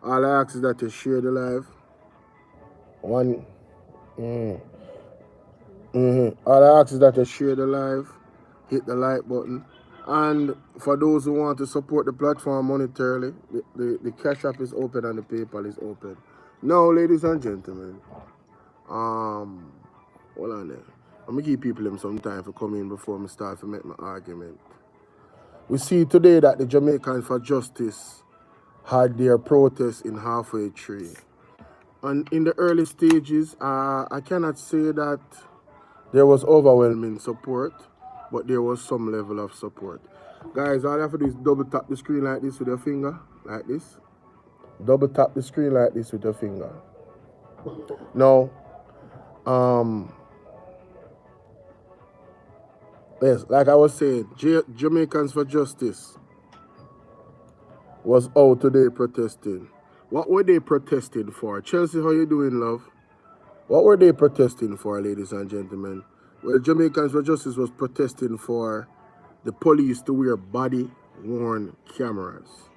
All I ask is that you share the live. One. All I ask is that you share the live, hit the like button. And for those who want to support the platform monetarily, the Cash App is open and the PayPal is open. Now, ladies and gentlemen, um, hold on there. I'm gonna give people some time for coming in before I start to make my argument. We see today that the Jamaicans for Justice had their protest in halfway tree. And in the early stages, I cannot say that there was overwhelming support, but there was some level of support. Guys, all you have to do is double tap the screen like this with your finger, like this. Double tap the screen like this with your finger. Now, yes, like I was saying, Jamaicans for Justice was out today protesting. What were they protesting for? Chelsea, how you doing, love? What were they protesting for, ladies and gentlemen? Well, Jamaicans for Justice was protesting for the police to wear body-worn cameras.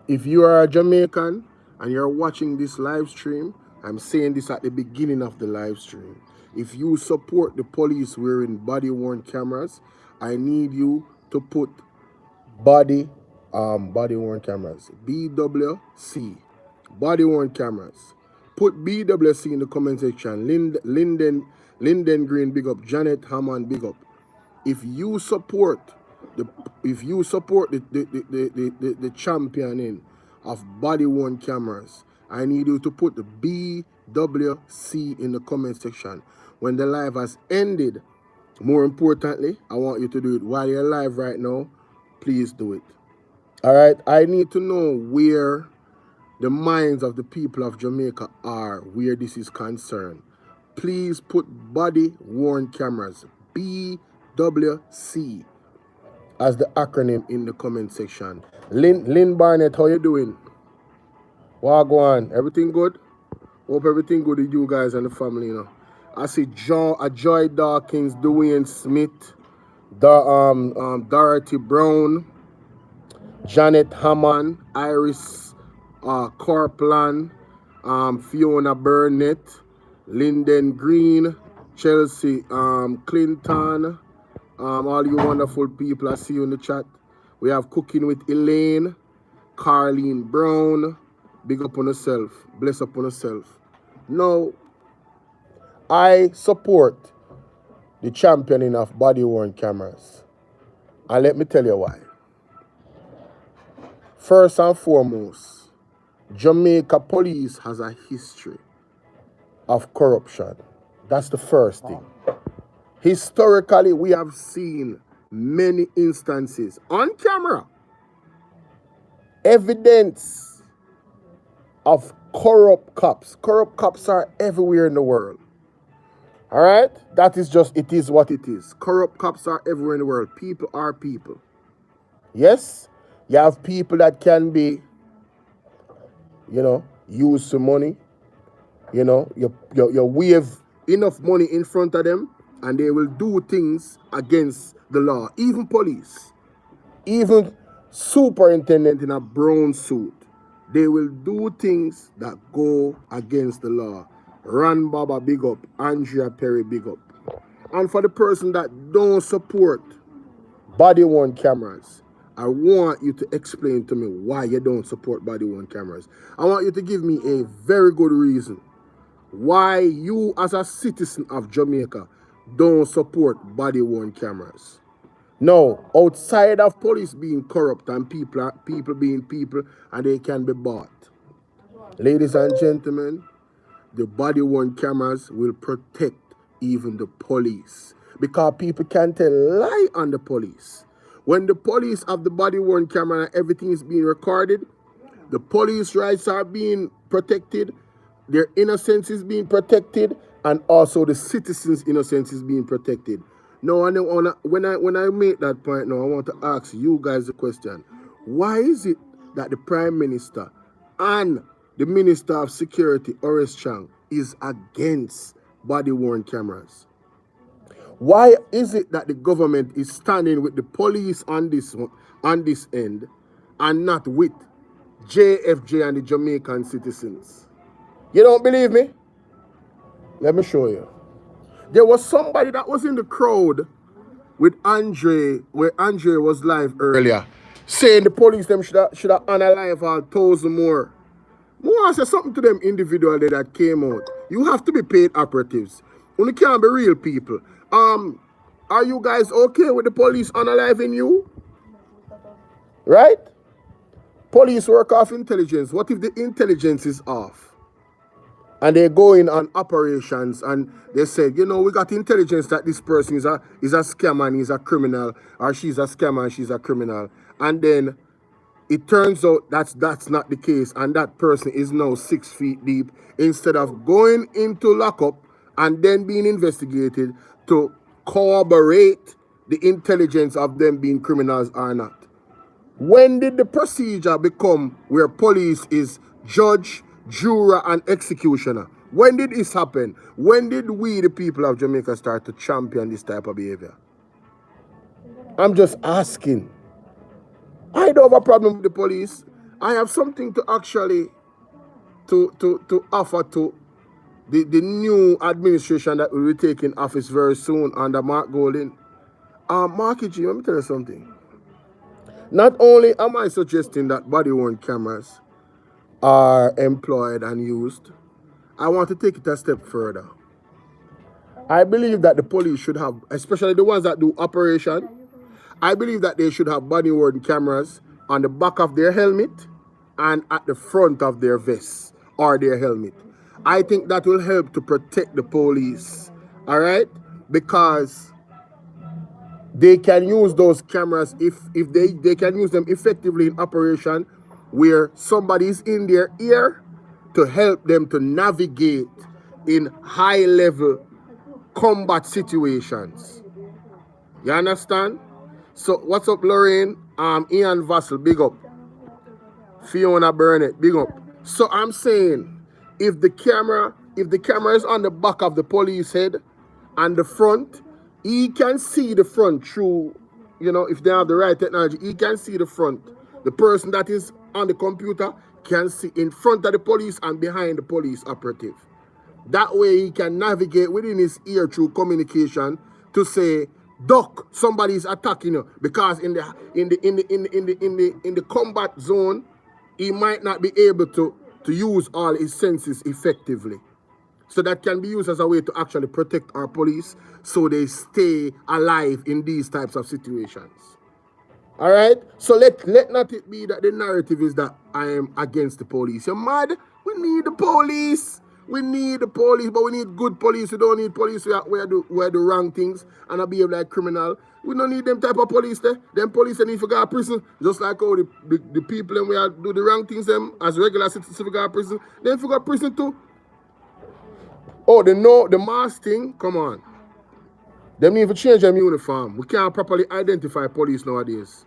If you are a Jamaican and you're watching this live stream, I'm saying this at the beginning of the live stream. If you support the police wearing body-worn cameras, I need you to put body-worn cameras, BWC, body-worn cameras. Put BWC in the comment section. Linden Green, big up. Janet Hammond, big up. If you support the championing of body-worn cameras, I need you to put the BWC in the comment section. When the live has ended, more importantly, I want you to do it while you're live right now. Please do it. All right, I need to know where the minds of the people of Jamaica are where this is concerned. Please put body-worn cameras, BWC, as the acronym in the comment section. Lynn Barnett, how you doing? Wagwan, everything good? Hope everything good with you guys and the family, you know. I see Joy Dawkins, Dwayne Smith, Dorothy Brown, Janet Hammond, Iris Corplan, Fiona Burnett, Linden Green, Chelsea Clinton, all you wonderful people I see you in the chat. We have Cooking with Elaine, Carlene Brown, big up on yourself, bless up on yourself. Now, I support the championing of body-worn cameras. And let me tell you why. First and foremost, Jamaica police has a history of corruption. That's the first thing. Historically, we have seen many instances on camera, evidence of corrupt cops. Corrupt cops are everywhere in the world. All right? That is just, it is what it is. Corrupt cops are everywhere in the world. People are people. Yes? You have people that can be, use some money. You wave enough money in front of them and they will do things against the law. Even police, even superintendent in a brown suit, they will do things that go against the law. Ran Baba, big up. Andrea Perry, big up. And for the person that don't support body-worn cameras, I want you to explain to me why you don't support body-worn cameras. I want you to give me a very good reason why you as a citizen of Jamaica don't support body-worn cameras. No, outside of police being corrupt and people being people and they can be bought. Ladies and gentlemen, the body-worn cameras will protect even the police because people can't lie on the police. When the police have the body-worn camera and everything is being recorded, the police rights are being protected, their innocence is being protected, and also the citizens' innocence is being protected. Now, when I make that point now, I want to ask you guys a question. Why is it that the Prime Minister and the Minister of Security, Horace Chang, is against body-worn cameras? Why is it that the government is standing with the police on this end and not with JFJ and the Jamaican citizens. You don't believe me? Let me show you. There was somebody that was in the crowd with Andre, where Andre was live earlier, saying the police them should have unalive 1,000 more. I say something to them individually that came out. You have to be paid operatives. You can't be real people. Are you guys okay with the police unaliving you? Right? Police work off intelligence. What if the intelligence is off? And they go in on operations and they said, you know, we got intelligence that this person is a scammer and he's a criminal, or she's a scammer and she's a criminal. And then it turns out that's not the case, and that person is now 6 feet deep, instead of going into lockup and then being investigated to corroborate the intelligence of them being criminals or not. When did the procedure become where police is judge, juror, and executioner? When did this happen? When did we, the people of Jamaica, start to champion this type of behavior? I'm just asking. I don't have a problem with the police. I have something to actually to offer to the new administration that will be taking office very soon under Mark Golding. Marky G, let me tell you something. Not only am I suggesting that body-worn cameras are employed and used, I want to take it a step further. I believe that the police should have, especially the ones that do operation, I believe that they should have body-worn cameras on the back of their helmet and at the front of their vest or their helmet. I think that will help to protect the police, all right? Because they can use those cameras if they can use them effectively in operation where somebody's in their ear to help them to navigate in high-level combat situations. You understand? So what's up, Lorraine? Ian Vassell, big up. Fiona Burnett, big up. So I'm saying, if the camera is on the back of the police head and the front, he can see the front through, you know, if they have the right technology, he can see the front. The person that is on the computer can see in front of the police and behind the police operative. That way he can navigate within his ear through communication to say, duck, somebody's attacking you. Because in the combat zone, he might not be able to use all his senses effectively. So that can be used as a way to actually protect our police so they stay alive in these types of situations. All right? So let not it be that the narrative is that I am against the police. You're mad? We need the police. We need the police, but we need good police. We don't need police who do wrong things and behave like criminal. We don't need them type of police there. Them police they need to go to prison. Just like how the people and we do the wrong things them as regular citizens go to prison. Then go to prison too. Oh, the mask thing? Come on. Them need to change them uniform. We can't properly identify police nowadays.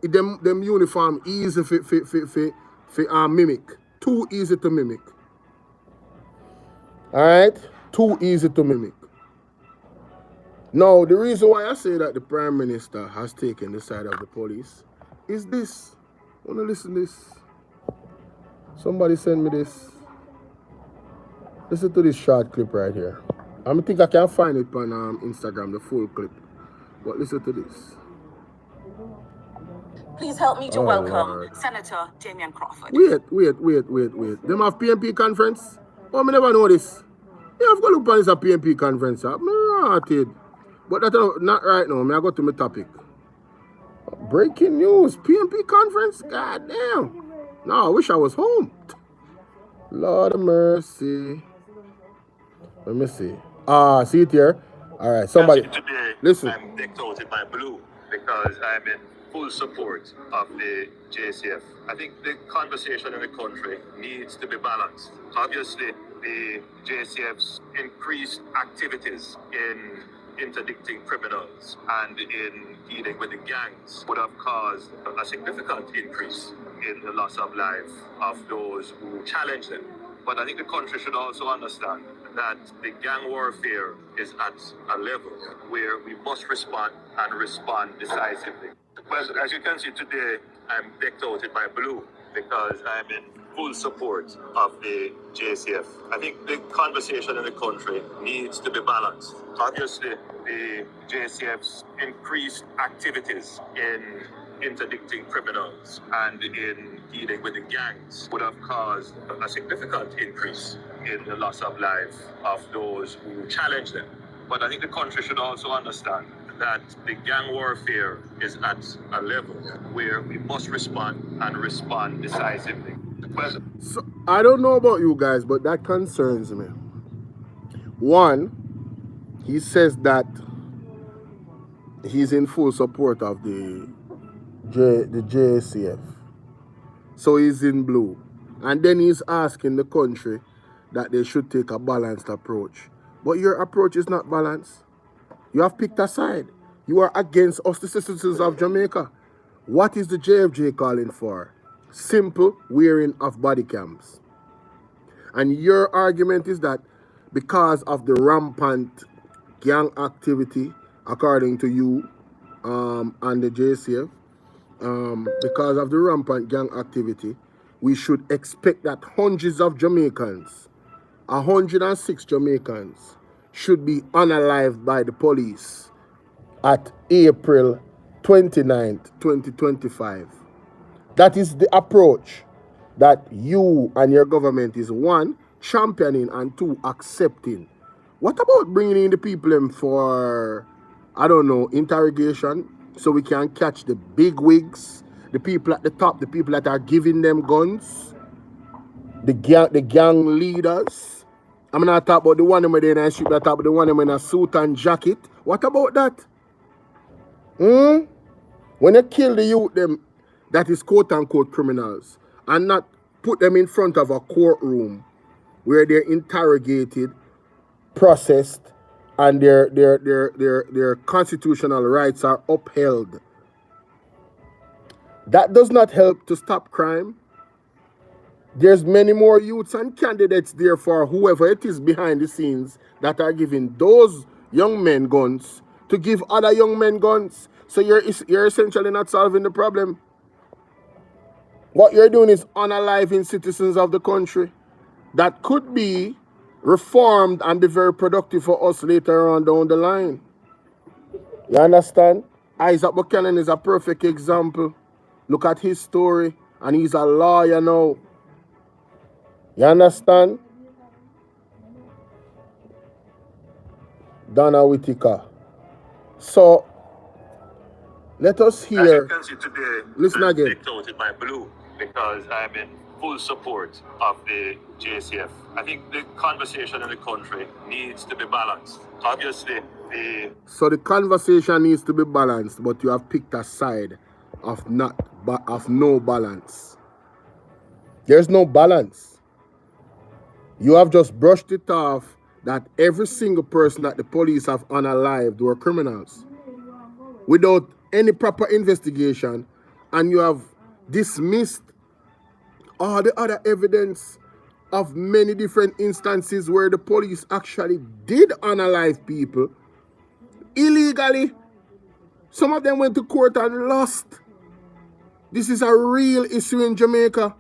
Them uniform easy for mimic. Too easy to mimic. Alright? Too easy to mimic. Now, the reason why I say that the Prime Minister has taken the side of the police is this. Wanna listen to this? Somebody send me this. Listen to this short clip right here. I don't think I can find it on Instagram, the full clip. But listen to this. Please help me to welcome Senator Damian Crawford. Wait. Them have PMP conference? Oh, I never know this. Yeah, I've got to look at this PMP conference. I'm not it. But that's not right now. I go to my topic. Breaking news. PMP conference? God damn. No, I wish I was home. Lord of mercy. Let me see. See it here? All right, somebody. Today, listen. I'm decked out in my blue because I'm in full support of the JCF. I think the conversation in the country needs to be balanced. Obviously, the JCF's increased activities in interdicting criminals and in dealing with the gangs would have caused a significant increase in the loss of life of those who challenge them. But I think the country should also understand that the gang warfare is at a level where we must respond and respond decisively. Well, as you can see today, I'm decked out in my blue because I'm in full support of the JCF. I think the conversation in the country needs to be balanced. Obviously, the JCF's increased activities in interdicting criminals and in dealing with the gangs would have caused a significant increase in the loss of life of those who challenge them. But I think the country should also understand that the gang warfare is at a level where we must respond and respond decisively. So, I don't know about you guys, but that concerns me. One, he says that he's in full support of the JCF. So he's in blue. And then he's asking the country that they should take a balanced approach. But your approach is not balanced. You have picked a side. You are against us, the citizens of Jamaica. What is the JFJ calling for? Simple wearing of body cams. And your argument is that because of the rampant gang activity, according to you and the JCF, because of the rampant gang activity, we should expect that hundreds of Jamaicans, 106 Jamaicans, should be unalived by the police at April 29th, 2025. That is the approach that you and your government is, one, championing, and two, accepting. What about bringing in the people in for, I don't know, interrogation, so we can catch the big wigs, the people at the top, the people that are giving them guns, the gang leaders? I'm not talking about the one who in a street, but about the one in a suit and jacket. What about that? When you kill the youth, them that is quote-unquote criminals, and not put them in front of a courtroom where they're interrogated, processed, and their constitutional rights are upheld. That does not help to stop crime. There's many more youths and candidates there for whoever it is behind the scenes that are giving those young men guns to give other young men guns. So you're essentially not solving the problem. What you're doing is unaliving citizens of the country that could be reformed and be very productive for us later on down the line. You understand? Isaac Buchanan is a perfect example. Look at his story, and he's a lawyer now. You understand? Donna Whitaker. So, let us hear. As you can see today, listen again. Dictated by blue, because I'm in full support of the JCF. I think the conversation in the country needs to be balanced. Obviously, So the conversation needs to be balanced, but you have picked a side of no balance. There's no balance. You have just brushed it off that every single person that the police have unalived were criminals without any proper investigation, and you have dismissed all the other evidence of many different instances where the police actually did unalive people illegally. Some of them went to court and lost. This is a real issue in Jamaica.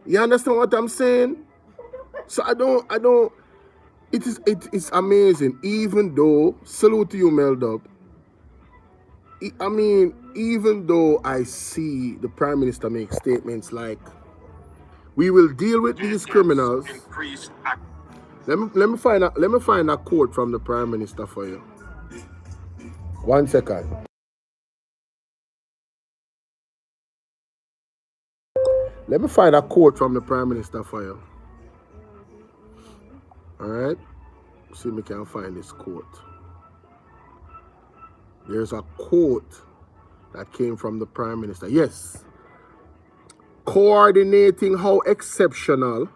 You understand what I'm saying? So it is amazing. Even though, salute to you, Meldub. I mean, even though I see the Prime Minister make statements like, we will deal with these criminals. Let me find a quote from the Prime Minister for you. 1 second. Let me find a quote from the Prime Minister for you. Alright? See if we can find this quote. There's a quote that came from the Prime Minister. Yes. Coordinating how exceptional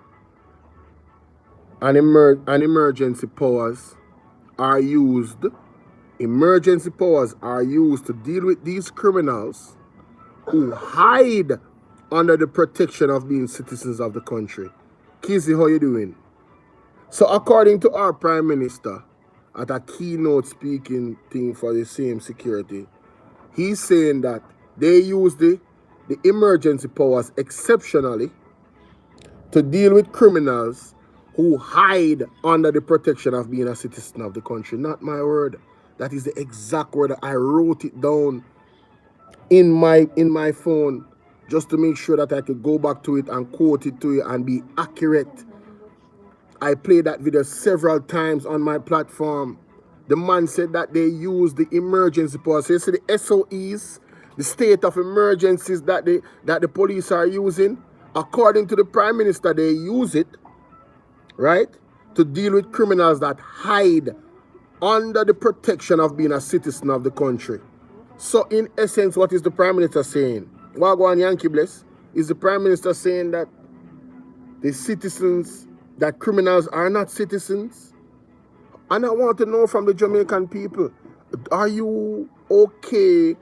and emergency powers are used. Emergency powers are used to deal with these criminals who hide under the protection of being citizens of the country. Kizzy, how you doing? So according to our Prime Minister, at a keynote speaking thing for the same security, he's saying that they use the the emergency powers exceptionally to deal with criminals who hide under the protection of being a citizen of the country. Not my word. That is the exact word. I wrote it down in my phone just to make sure that I could go back to it and quote it to you and be accurate. I played that video several times on my platform. The man said that they use the emergency powers. So you see the SOEs, the state of emergencies that the police are using. According to the Prime Minister, they use it, right, to deal with criminals that hide under the protection of being a citizen of the country. So in essence, what is the Prime Minister saying? Wagwan Yankee Bless, is the Prime Minister saying that the citizens, that criminals are not citizens? And I want to know from the Jamaican people, are you okay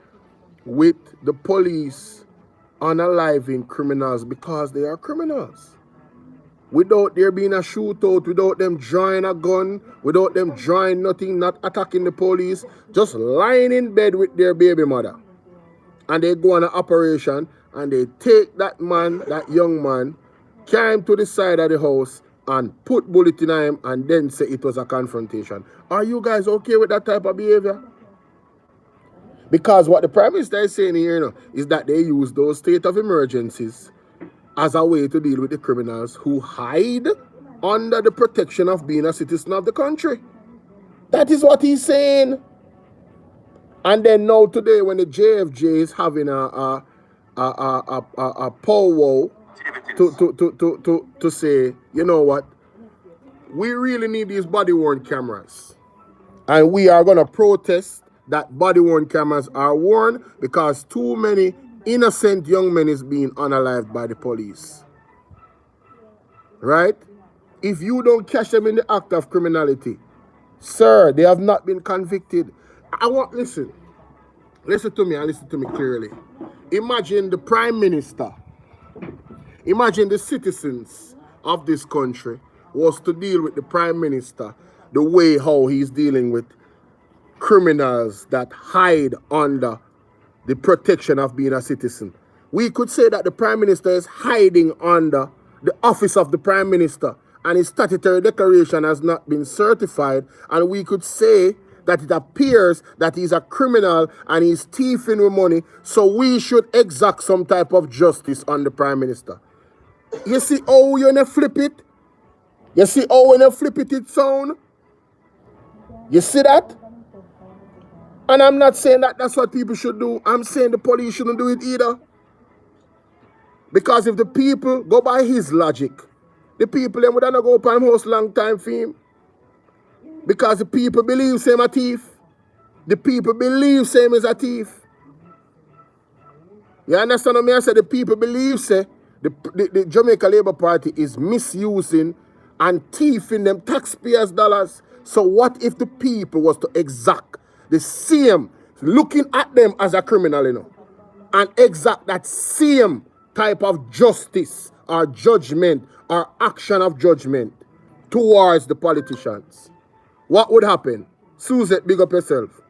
with the police unaliving criminals because they are criminals? Without there being a shootout, without them drawing a gun, without them drawing nothing, not attacking the police, just lying in bed with their baby mother. And they go on an operation and they take that man, that young man, carry him to the side of the house and put bullet in him and then say it was a confrontation. Are you guys okay with that type of behavior? Because what the Prime Minister is saying here, is that they use those state of emergencies as a way to deal with the criminals who hide under the protection of being a citizen of the country. That is what he's saying. And then now today, when the JFJ is having a powwow to say, you know what, we really need these body-worn cameras. And we are going to protest that body-worn cameras are worn because too many innocent young men is being unalived by the police. Right? If you don't catch them in the act of criminality, sir, they have not been convicted. Listen to me and listen to me clearly. Imagine the Prime Minister, imagine the citizens of this country was to deal with the Prime Minister the way how he's dealing with criminals that hide under the protection of being a citizen. We could say that the Prime Minister is hiding under the office of the Prime Minister and his statutory declaration has not been certified, and we could say that it appears that he's a criminal and he's thieving with money, so we should exact some type of justice on the Prime Minister. You see how you gonna flip it? You see how when you flip it, it sound? You see that? And I'm not saying that that's what people should do. I'm saying the police shouldn't do it either. Because if the people go by his logic, the people them would not go up on house long time for him. Because the people believe him a thief. The people believe him is a thief. You understand what I said? The people believe say the Jamaica Labour Party is misusing and thieving them taxpayers' dollars. So what if the people was to exact the same, looking at them as a criminal, and exact that same type of justice or judgment or action of judgment towards the politicians? What would happen? Suzette, big up yourself.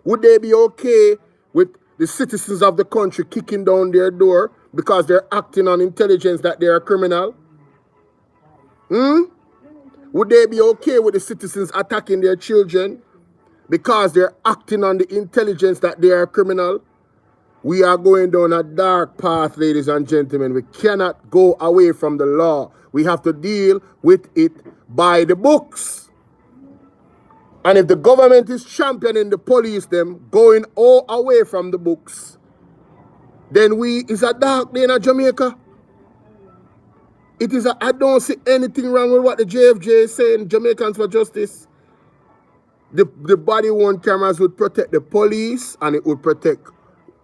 Would they be okay with the citizens of the country kicking down their door because they're acting on intelligence that they're a criminal? Would they be okay with the citizens attacking their children because they're acting on the intelligence that they are a criminal? We are going down a dark path, ladies and gentlemen. We cannot go away from the law. We have to deal with it by the books. And if the government is championing the police, them going all away from the books, then it's a dark day in Jamaica. I don't see anything wrong with what the JFJ is saying, Jamaicans for Justice. The body-worn cameras would protect the police and it would protect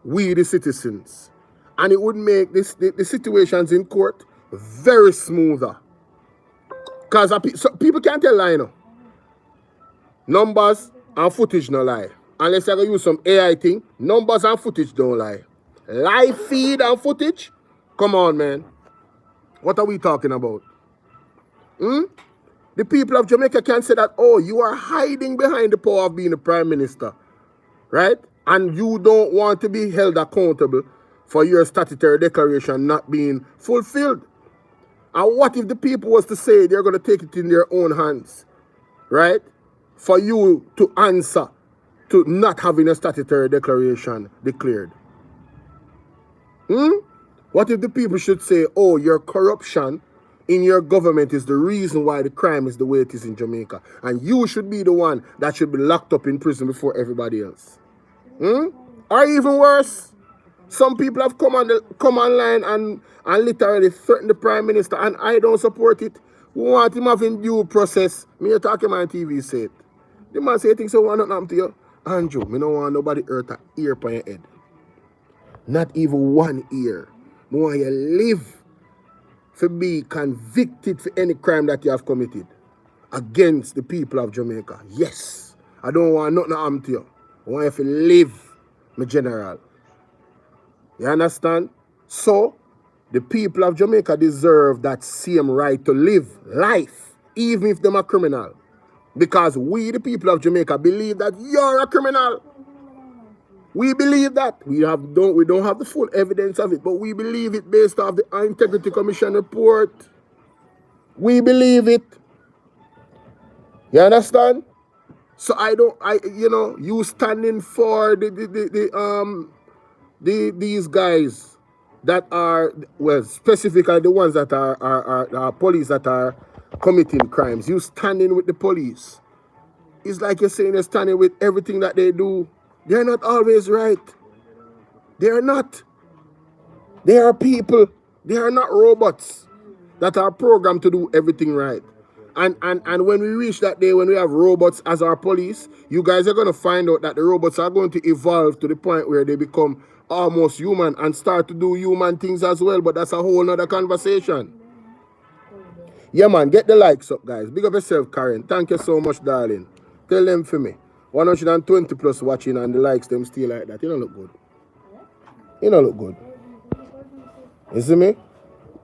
we, the citizens. And it would make the situations in court very smoother. Because people can't tell lie, Numbers and footage no lie. Unless I use some AI thing, numbers and footage don't lie. Live feed and footage? Come on, man. What are we talking about? The people of Jamaica can say that, oh, you are hiding behind the power of being the Prime Minister, right? And you don't want to be held accountable for your statutory declaration not being fulfilled. And what if the people was to say they're going to take it in their own hands, right? For you to answer to not having a statutory declaration declared. What if the people should say, oh, your corruption in your government is the reason why the crime is the way it is in Jamaica, and you should be the one that should be locked up in prison before everybody else? Or even worse, some people have come online and literally threatened the Prime Minister, and I don't support it. We want him having due process. Me talking on TV say it. The man say things so want not happen to you. Andrew, me don't want nobody hurt an ear on your head. Not even one ear. I want you live to be convicted for any crime that you have committed against the people of Jamaica. Yes. I don't want nothing to happen to you. I want you to live, my general. You understand? So, the people of Jamaica deserve that same right to live life, even if they're a criminal. Because we, the people of Jamaica, believe that you're a criminal. We believe that. We don't have the full evidence of it, but we believe it based off the Integrity Commission report. We believe it. You understand? So you standing for these guys that are, well, specifically the ones that are police that are committing crimes. You standing with the police. It's like you're saying they're standing with everything that they do. They're not always right. They are not. They are people. They are not robots that are programmed to do everything right. And when we reach that day when we have robots as our police, you guys are going to find out that the robots are going to evolve to the point where they become almost human and start to do human things as well. But that's a whole nother conversation. Yeah, man, get the likes up, guys. Big up yourself, Karen. Thank you so much, darling. Tell them for me. 120 plus watching and the likes them still like that. You don't look good. You don't look good. You see me?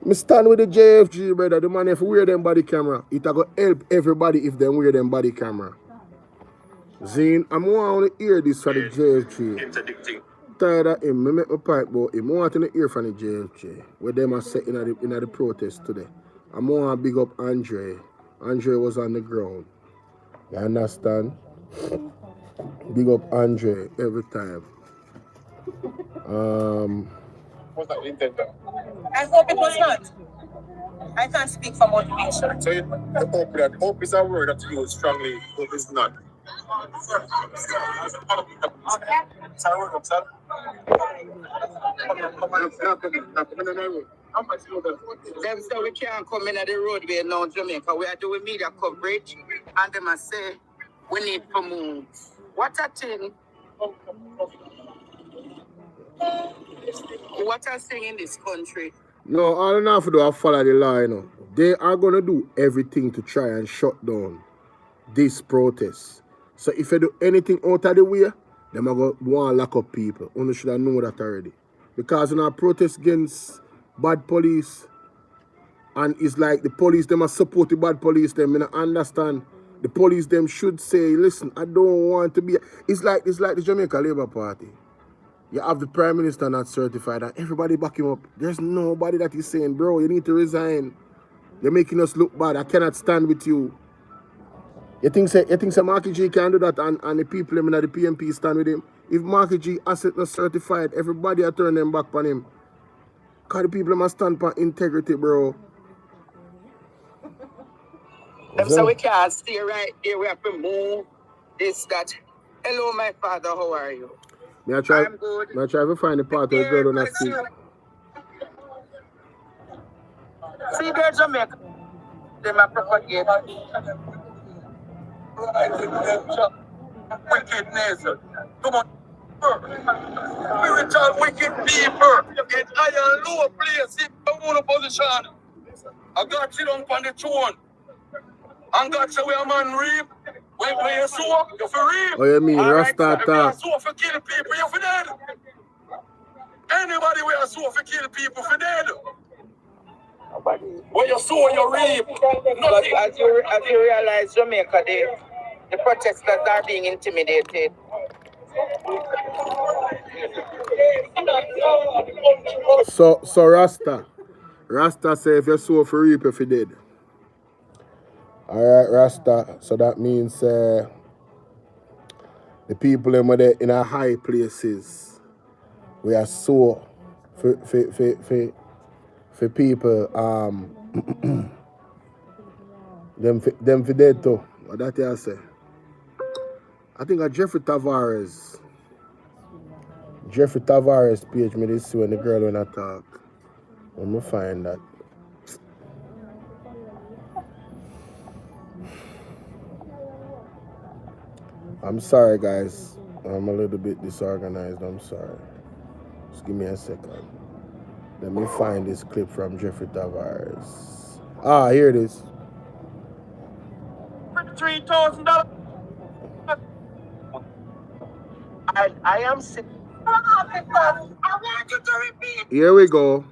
Me stand with the JFG, brother. The man if we wear them body camera, it will help everybody if they wear them body camera. Zine, I'm want to hear this from the JFG. Tired of him. Me make my pipe about him. I want to hear from the JFG. Where them are set in the protest today. I'm want to big up Andre. Andre was on the ground. You understand? Big up Andre every time. What's that intent? I hope it was not. I can't speak for motivation. So hope is a word that you use strongly, hope is not. Them say we can't come in at the roadway now, Jamaica. We are doing media coverage, and they must say we need to move. What a thing. What a thing in this country. No, all they have to do is follow the law, you know. They are going to do everything to try and shut down this protest. So if you do anything out of the way, they are going to want to lock up people. You should have known that already. Because in our protest against bad police, and it's like the police, them are support the bad police, them, I understand. The police, them should say, listen, I don't want to be... It's like the Jamaica Labour Party. You have the Prime Minister not certified and everybody back him up. There's nobody that is saying, bro, you need to resign. You're making us look bad. I cannot stand with you. You think Marky G can do that and the people in the PMP stand with him? If Marky G asset not certified, everybody will turn them back on him. Because the people must stand for integrity, bro. So we can't stay right here. We have to move this, that. Hello, my father. How are you? I'm good. I try to find the part where the girl don't speak. See, there's Jamaica. They might propagate. Wickedness. Come on. Spiritual wicked people. Get high and low place in the position. I got you on the throne. And God said, we are man reap. When you sow, you for reap. Oh, you mean Rasta If you sow for kill people, you for dead. Anybody who sow for kill people, for dead. When you sow, you reap. But as you realize, Jamaica, the protesters are being intimidated. So Rasta say if you sow for reap if you did. Alright, Rasta. So that means the people in our high places we are sow for people them for dead too. What that you say? I think Jeffrey Tavares page me this when the girl when I talk. Let me find that. I'm sorry guys. I'm a little bit disorganized. I'm sorry. Just give me a second. Let me find this clip from Jeffrey Tavares. Ah, here it is. $3,000. I am sick. I want you to repeat. Here we go.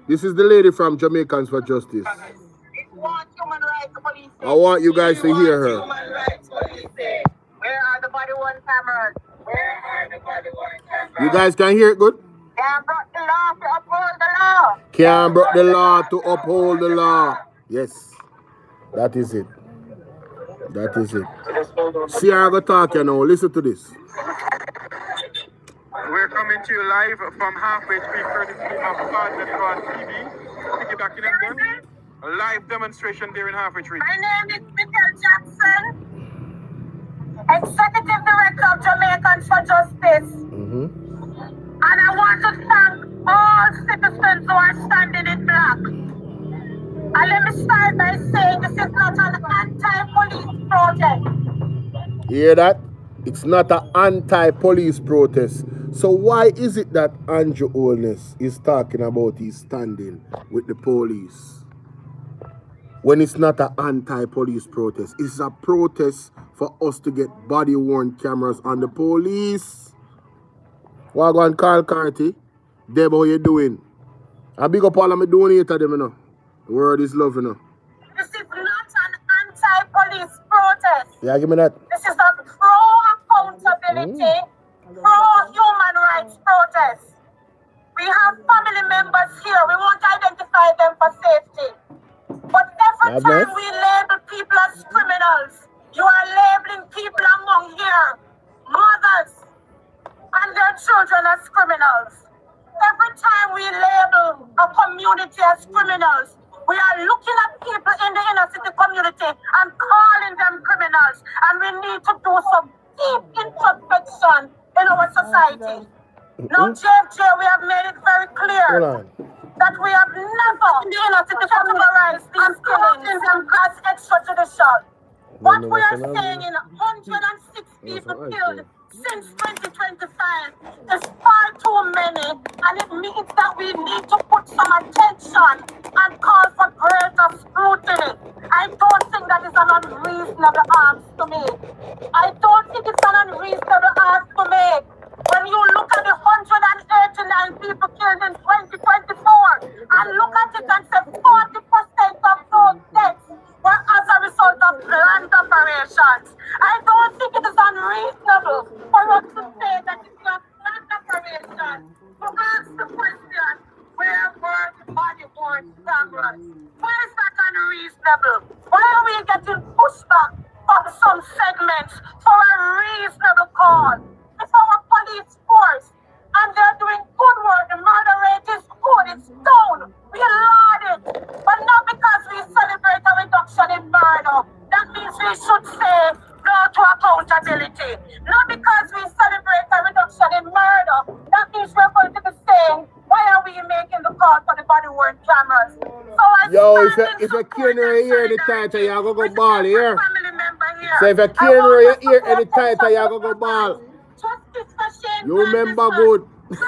This is the lady from Jamaicans for Justice. I want you guys to hear her. Where are the body worn cameras? You guys can hear it good? Can't break the law to uphold the law. Can't break the law to uphold the law. Yes. That is it. See how I go talk you now. Listen to this. We're coming to you live from halfway tree courtesy of Partner Cross TV. Piggybacking on them. A live demonstration there in halfway tree. My name is Michael Jackson, Executive Director of Jamaicans for Justice. And I want to thank all citizens who are standing in black. And let me start by saying this is not an anti-police protest. You hear that? It's not an anti-police protest. So why is it that Andrew Holness is talking about he's standing with the police when it's not an anti-police protest? It's a protest for us to get body-worn cameras on the police. Wagwan Carl Carty, Deb, how you doing? I big up all of me doing it to them, you know. The word is love, you know. This is not an anti-police protest. Yeah, give me that. This is a pro-accountability, pro-human rights protest. We have family members here. We won't identify them for safety. But every time we label people as criminals, you are labeling people among here, mothers and their children as criminals. Every time we label a community as criminals, we are looking at people in the inner city community and calling them criminals. And we need to do some deep introspection in our society. Now, JFJ, we have made it very clear that we have never in the inner city categorized these killings as extrajudicial. What we are saying in 106 people killed since 2025 is far too many, and it means that we need to put some attention and call for greater scrutiny. I don't think that is an unreasonable ask to make. I don't think it's an unreasonable ask to make. When you look at the 189 people killed in 2024 and look at it and say 40% of those deaths were as a result of planned operations. I don't think it is unreasonable for us to say that it's a planned operation. To ask the question, where were the body-worn cameras? Why is that unreasonable? Why are we getting pushback on some segments for a reasonable call? It's our police force, and they're doing good work. The murder rate is good, it's down. We laud it, but not because we celebrate a reduction in murder. That means we should say no to accountability. Not because we celebrate a reduction in murder. That means we're going to be saying, why are we making the call for the body-worn cameras? So if you can't hear the title, you're going to go ball here. So if you can't hear any title, you're going to go ball. You remember good. To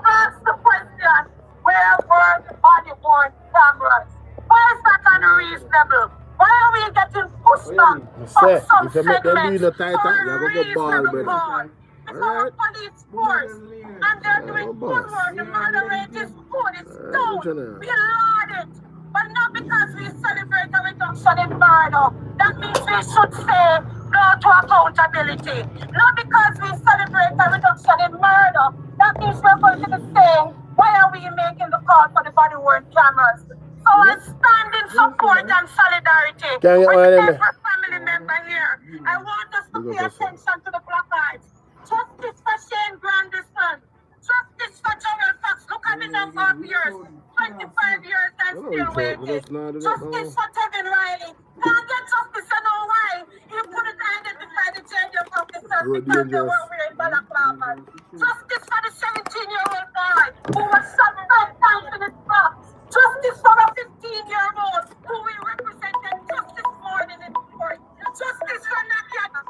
ask the question, where were the body-worn cameras? Why is that unreasonable? Why are we getting pushed back on some segments for a reasonable call? It's our police force, and they're doing good work. The murder rate is good, it's down. We laud it, But not because we celebrate a reduction in murder. That means we should say no to accountability. Not because we celebrate a reduction in murder. That means we're going to be saying, why are we making the call for the body-worn cameras? So I stand in support and solidarity with every family member here. I want us to pay attention to the placards. Justice for Shane Grandison. Justice for General Fox. Look at the number of years. 25 years and still waiting. Justice for Kevin Riley. Can't get justice, I know why. He couldn't identify the gender officers because they were wearing balaclavas. Justice for the 17-year-old boy who was shot 5 times in his back. Justice for a 15-year-old who we represented justice more than in court. Justice for Nakia.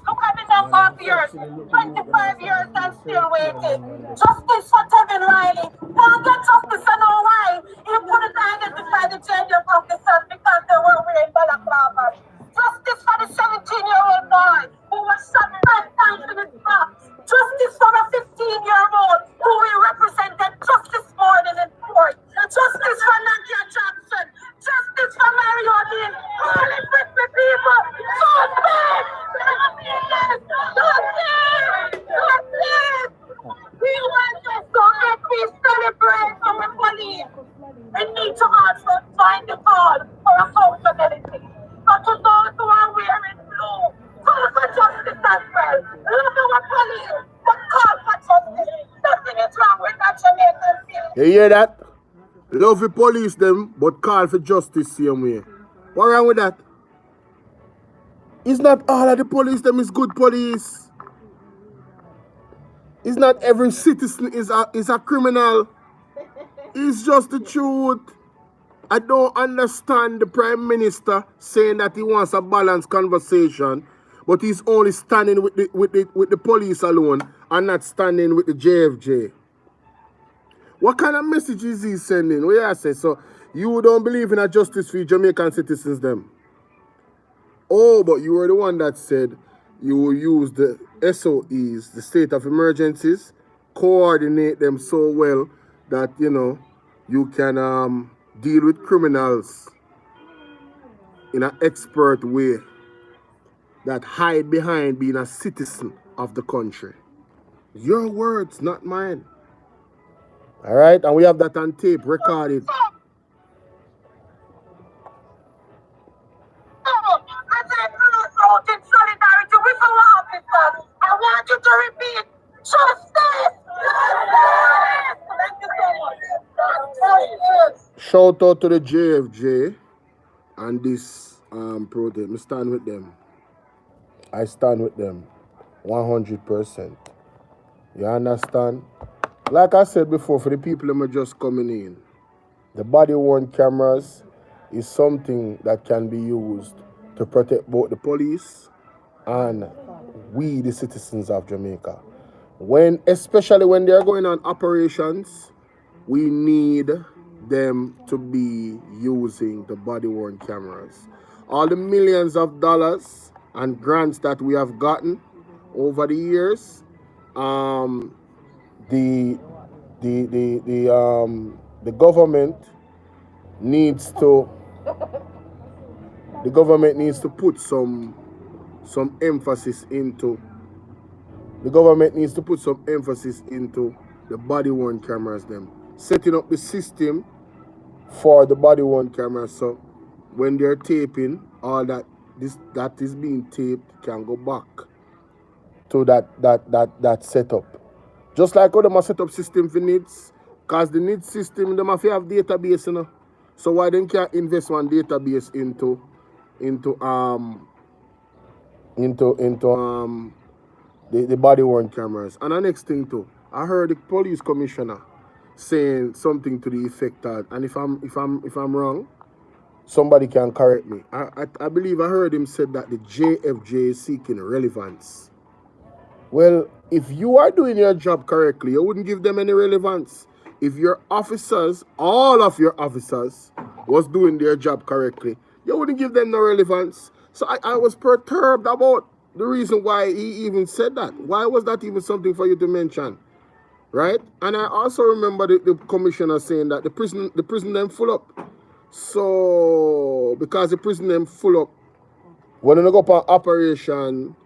Look at the number of years. 25 years and still waiting. Justice for Kevin Riley. Can't get justice, I know why. He couldn't identify the gender officers because they were wearing balaclavas. Justice for the 17-year-old boy who was shot 5 times in his back. Justice for a 15-year-old who we represented justice more than in court. Justice for Nakia Johnson. Justice for Mario Dean. All it with the people. Justice! Justice! Justice! Justice! We want this so that we celebrate our police. We need to also find the call for accountability. So to those who are wearing blue, call for justice as well. Love our police, but call for justice. Nothing is wrong with that Jamaican feeling. You hear that? Love the police them, but call for justice same way. What wrong with that? It's not all of the police them is good police. It's not every citizen is a criminal. It's just the truth. I don't understand the Prime Minister saying that he wants a balanced conversation, but he's only standing with the police alone and not standing with the JFJ. What kind of message is he sending? What I say? So you don't believe in a justice for Jamaican citizens them? Oh, but you were the one that said you will use the SOEs, the state of emergencies, coordinate them so well that, you know, you can deal with criminals in an expert way that hide behind being a citizen of the country. Your words, not mine. All right, and we have that on tape, recorded. In solidarity with the law officers, I want you to repeat justice! Thank you so much. Shout out to the JFJ and this protest. I stand with them. I stand with them 100%. You understand? Like I said before, for the people who are just coming in, the body-worn cameras is something that can be used to protect both the police and we, the citizens of Jamaica. Especially when they're going on operations, we need them to be using the body-worn cameras. All the millions of dollars and grants that we have gotten over the years, the government needs to put some emphasis into the body-worn cameras them, setting up the system for the body-worn cameras so when they're taping, all that is being taped can go back to that setup. Just like how them a set up system for NIDS, because the NIDS system them have to have database, you know. So why they can't invest one database into the body-worn cameras? And the next thing too, I heard the police commissioner saying something to the effect that, and if I'm wrong, somebody can correct me. I believe I heard him said that the JFJ is seeking relevance. Well, if you are doing your job correctly, you wouldn't give them any relevance. If your officers, all of your officers, was doing their job correctly, you wouldn't give them no relevance. So I was perturbed about the reason why he even said that. Why was that even something for you to mention? Right? And I also remember the commissioner saying that the prison them full up. So because the prison them full up, when they go up on operation,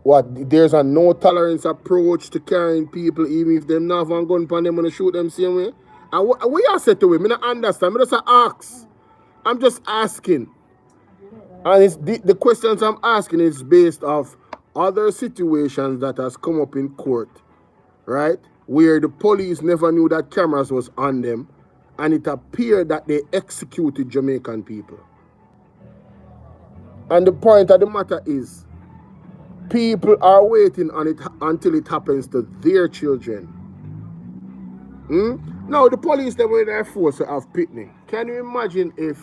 there's a no tolerance approach to carrying people, even if them not have a gun upon them when they shoot them same way. And what you said to him, I don't understand. I just ask. I'm just asking. And it's the questions I'm asking is based off other situations that has come up in court, right? Where the police never knew that cameras was on them, and it appeared that they executed Jamaican people. And the point of the matter is, people are waiting on it until it happens to their children. Now, the police, they were there forced to have picnic. Can you imagine if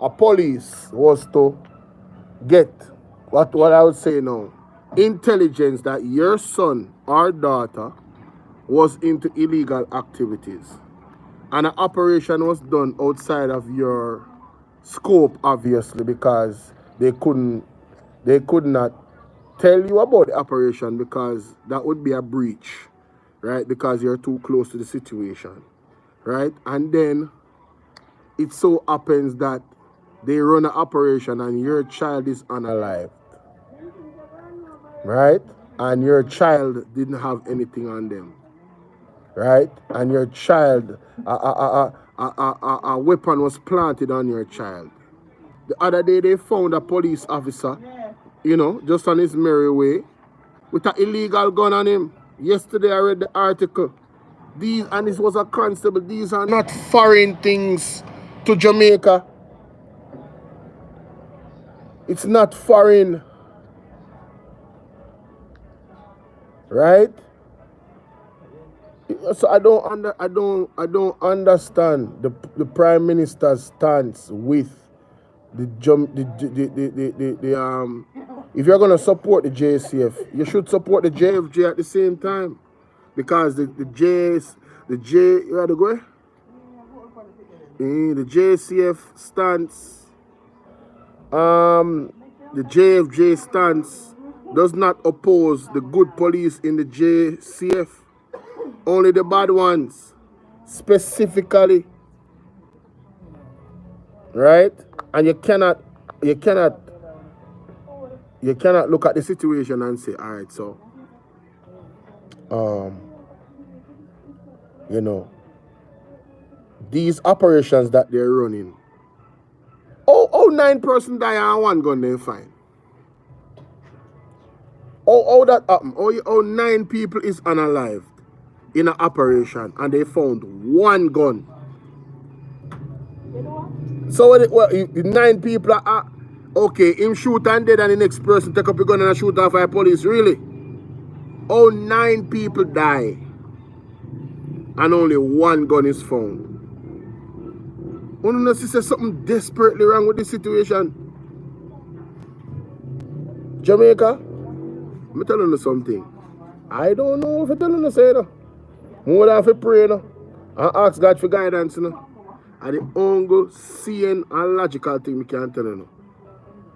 a police was to get, what I would say now, intelligence that your son or daughter was into illegal activities, and an operation was done outside of your scope, obviously, because they could not tell you about the operation because that would be a breach, right? Because you're too close to the situation, right? And then it so happens that they run an operation and your child is unalive, right? And your child didn't have anything on them, right? And your child, a weapon was planted on your child. The other day they found a police officer, just on his merry way, with an illegal gun on him. Yesterday I read the article. And this was a constable. These are not foreign things to Jamaica. It's not foreign, right? So I don't understand the Prime Minister's stance with if you're gonna support the JCF, you should support the JFJ at the same time, because the JCF stance, the JFJ stance does not oppose the good police in the JCF, only the bad ones, specifically, right? And you cannot look at the situation and say, all right, so these operations that they're running, 9 person die and 1 gun then fine. That happened. 9 people is unalived in an operation and they found 1 gun. So the 9 people are okay, him shoot and dead and the next person take up a gun and shoot off by police. Really? 9 people die and only 1 gun is found. One of us says something desperately wrong with this situation. Jamaica, I'm telling you something. I don't know if I'm telling you say no. More than for pray no. And ask God for guidance no. And the only seeing and logical thing we can tell you no.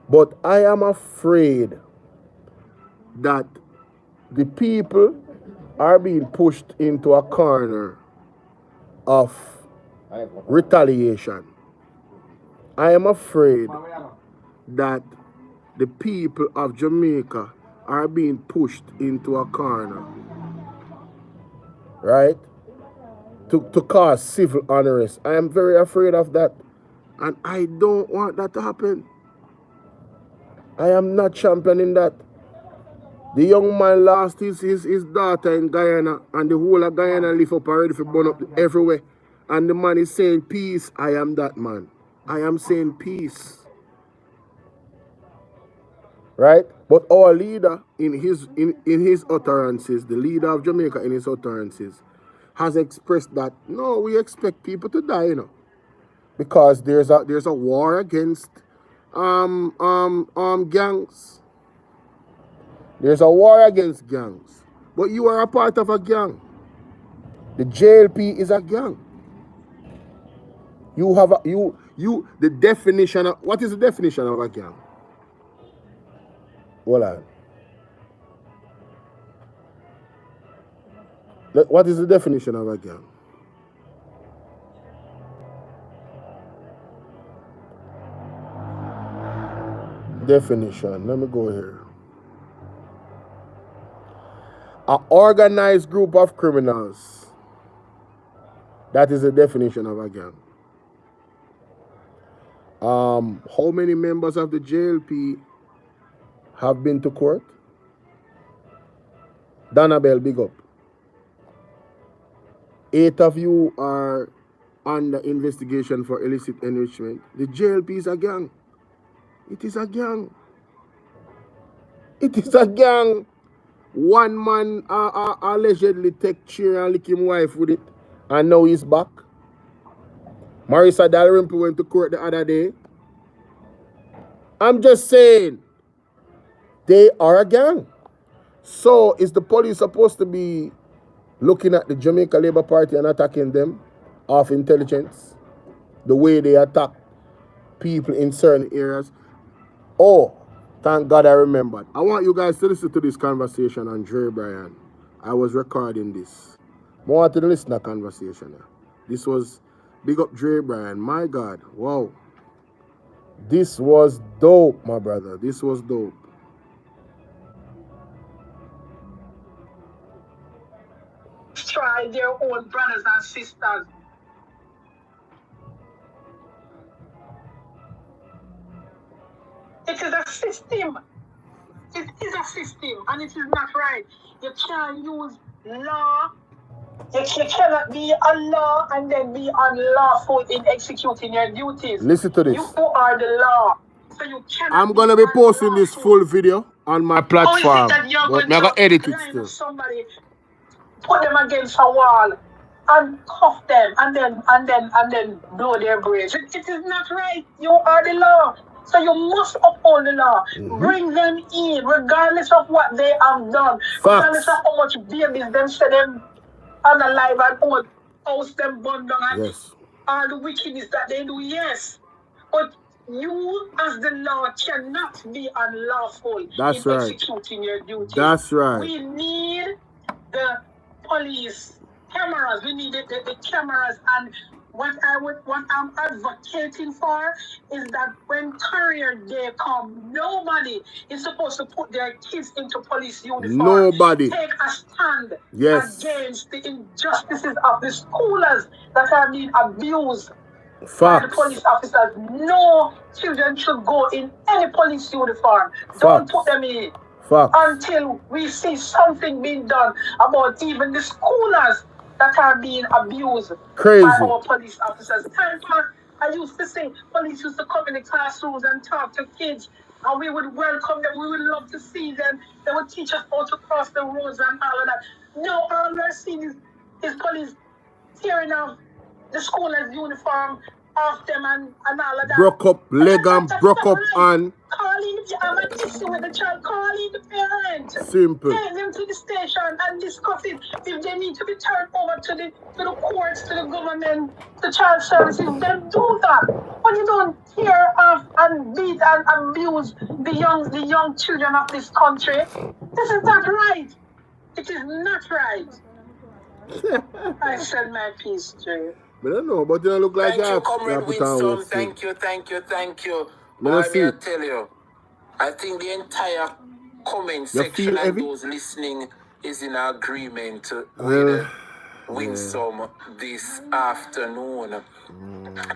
But I am afraid that the people are being pushed into a corner of retaliation. I am afraid that the people of Jamaica are being pushed into a corner, right? To cause civil unrest. I am very afraid of that. And I don't want that to happen. I am not championing that. The young man lost his daughter in Guyana, and the whole of Guyana lift up already for burn up everywhere. And the man is saying peace. I am that man. I am saying peace. Right? But our leader in his utterances, the leader of Jamaica in his utterances, has expressed that no, we expect people to die, because there's a war against gangs. There's a war against gangs. But you are a part of a gang. The JLP is a gang. You have the definition of, what is the definition of a gang? Hold on. What is the definition of a gang? definition. Let me go here. An organized group of criminals. That is the definition of a gang. How many members of the JLP have been to court? Danabel, big up. 8 of you are under investigation for illicit enrichment. The JLP is a gang. It is a gang. It is a gang. One man allegedly take chair and lick him wife with it, and now he's back. Marisa Dalrymple went to court the other day. I'm just saying, they are a gang. So is the police supposed to be looking at the Jamaica Labour Party and attacking them off intelligence? The way they attack people in certain areas? Oh, thank God I remembered. I want you guys to listen to this conversation on Dre Bryan. I was recording this. I want to listen to the conversation. This was big up Dre Bryan. My God, wow. This was dope, my brother. This was dope. Try their own brothers and sisters. It is a system. It is a system, and it is not right. You can't use law. You cannot be a law and then be unlawful in executing your duties. Listen to this. You are the law. So you cannot. I'm going to be posting this full video on my platform. But I'm going to edit it still. Somebody, put them against a wall and cuff them and then blow their brains. It is not right. You are the law. So you must uphold the law. Bring them in, regardless of what they have done. Regardless of how much babies them say them unalive and old, house them burned down and all the wickedness that they do, yes. But you as the law cannot be unlawful in executing your duty. That's right. We need the police cameras. We need the cameras, and what I'm advocating for is that when career day come, nobody is supposed to put their kids into police uniform. Nobody. Take a stand against the injustices of the schoolers that are being abused by the police officers. No children should go in any police uniform. Don't put them in. Until we see something being done about even the schoolers that are being abused by our police officers. I used to say police used to come in the classrooms and talk to kids, and we would welcome them. We would love to see them. They would teach us how to cross the roads and all of that. No, all we're seeing is police tearing off the schoolers' uniform off them and all of that. Broke up leg and broke up and calling, if you have an issue with the child, calling the parent. Simple. Take them to the station and discuss it. If they need to be turned over to the courts, to the government, the child services, then do that. But you don't tear off and beat and abuse the young children of this country. This is not right. It is not right. I said my piece, Jay. But I don't know, but you don't look like that. Thank you, Comrade Winston. Thank you. I will tell you, I think the entire comment section and those listening is in agreement with Winston this afternoon.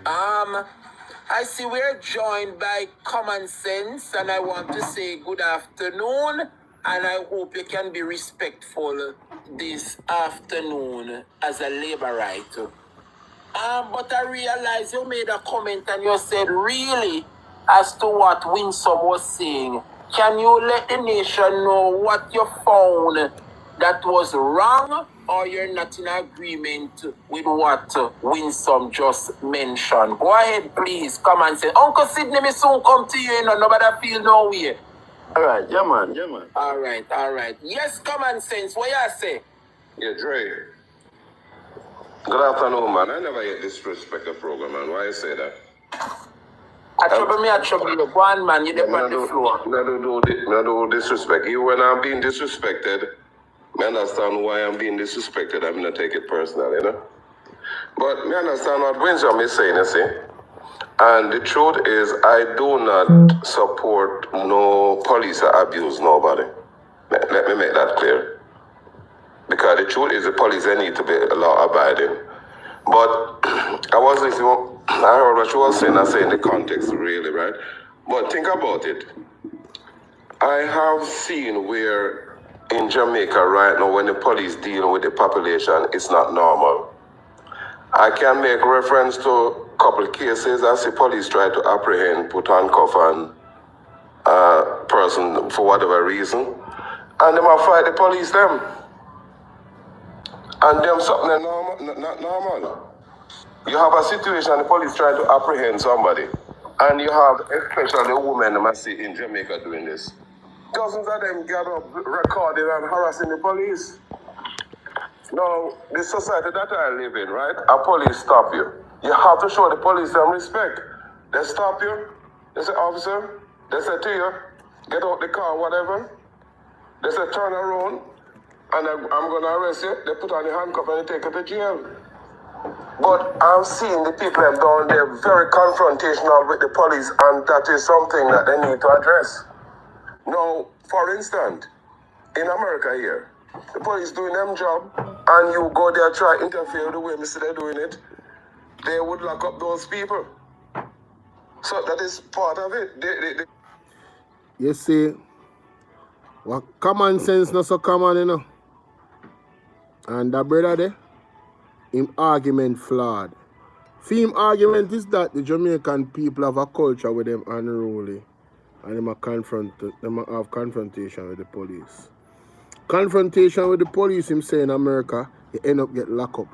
I see we're joined by Common Sense, and I want to say good afternoon, and I hope you can be respectful this afternoon as a laborite. But I realize you made a comment and you said, really, as to what Winsome was saying, can you let the nation know what you found that was wrong, or you're not in agreement with what Winsome just mentioned? Go ahead, please. Come and say, Uncle Sidney, me soon come to you, nobody feel no way. All right, yeah, man. All right. Yes, Common Sense, what you say? Yeah, Dre. Good afternoon, man. I never yet disrespect the program, man. Why you say that? I trouble you. Go on, man. You depend on the floor. No do disrespect. You, when I'm being disrespected, I understand why I'm being disrespected. I'm going to take it personal, you know? But I understand what Winsome is saying, you see? And the truth is, I do not support no police abuse nobody. Let me make that clear. Because the truth is, the police, they need to be law-abiding. But I was listening, I heard what she was saying, I say in the context, really, right? But think about it. I have seen where in Jamaica right now, when the police deal with the population, it's not normal. I can make reference to a couple of cases. I see police try to apprehend, put handcuff on a person for whatever reason, and them a fight the police them. And them something normal, not normal. You have a situation, the police trying to apprehend somebody, and you have especially women I see in Jamaica doing this. Dozens of them get up, recording and harassing the police. Now, the society that I live in, right? A police stop you. You have to show the police some respect. They stop you. They say, officer, they say to you, get out the car, whatever. They say, turn around, and I'm going to arrest you. They put on the handcuff and they take you to jail. But I'm seeing the people have down there very confrontational with the police, and that is something that they need to address. Now, for instance, in America here, the police doing them job, and you go there try to interfere with the way they're doing it, they would lock up those people. So that is part of it. You see, what common sense not so common, you know. And that brother there, him argument flawed. Him argument is that the Jamaican people have a culture with them unruly, and them have confrontation with the police. Confrontation with the police, him say in America, you end up get locked up.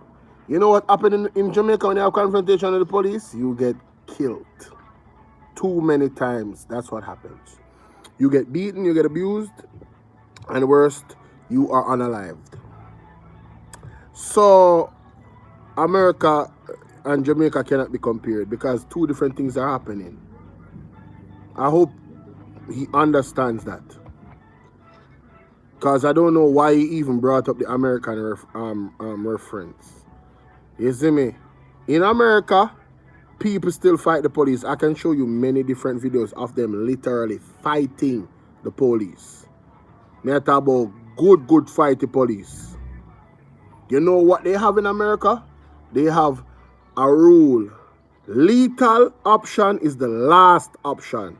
You know what happened in Jamaica when you have confrontation with the police? You get killed. Too many times, that's what happens. You get beaten, you get abused, and worst, you are unalived. So, America and Jamaica cannot be compared because two different things are happening. I hope he understands that. Because I don't know why he even brought up the American reference. You see me? In America, people still fight the police. I can show you many different videos of them literally fighting the police. Me talk about good fight the police. You know what they have in America? They have a rule. Lethal option is the last option.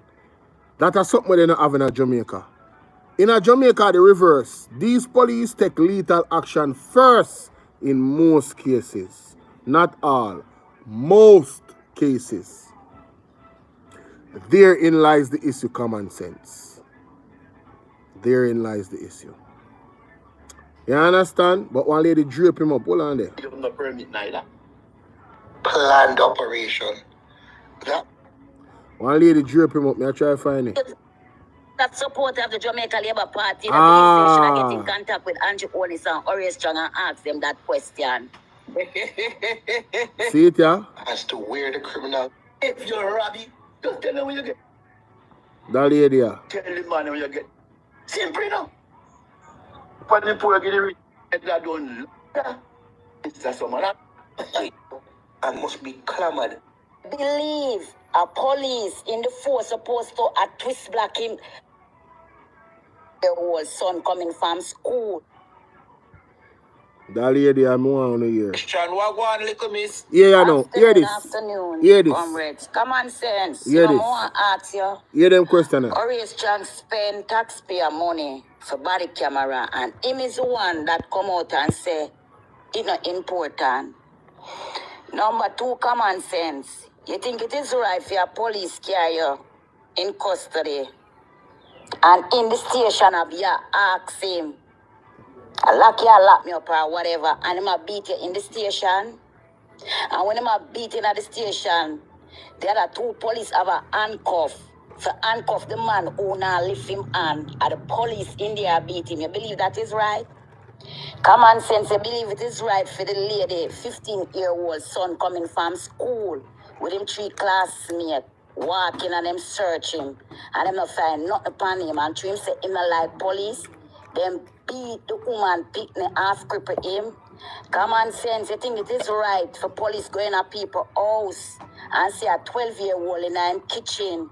That is something they don't have in Jamaica. In Jamaica, the reverse. These police take lethal action first in most cases. Not all. Most cases. Therein lies the issue, common sense. Therein lies the issue. You understand? But one lady drape him up. Hold on there. You don't have permit neither. Planned operation. Yeah. One lady drape him up. Me I try to find it. That support of the Jamaica Labour Party, the police station, I get in contact with Andrew Holness and Horace Strong and ask them that question. See it, yeah? As to where the criminal. If you're Robbie, just tell them when you get. That lady, yeah. Tell the man when you get. Simple enough. But the poor get the rich, that don't. It's a summer. I must be clamored. Believe a police in the force supposed to twist black him. There was son coming from school. That lady, I'm on here. Christian, what go on, little miss? Yeah, I know. Hear this. Afternoon. Hear this. Comrades, common sense. Hear this. I ask you. Hear them question. Horace Strong spend taxpayer money for body camera, and him is the one that come out and say it's not important. Number two, common sense. You think it is right for your police carry you in custody and in the station of you ask him, I lock me up or whatever, and him a beat you in the station. And when him a beat in at the station, the other two police have a handcuff. For handcuff the man who now lift him on, and the police in there beat him. You believe that is right? Common sense, you believe it is right for the lady, 15-year-old son coming from school with him 3 classmates walking and them searching, and them not find nothing upon him, and to him say him not like police, them beat the woman, pick me half cripple him. Common sense, you think it is right for police going to people's house and see a 12-year-old in him kitchen.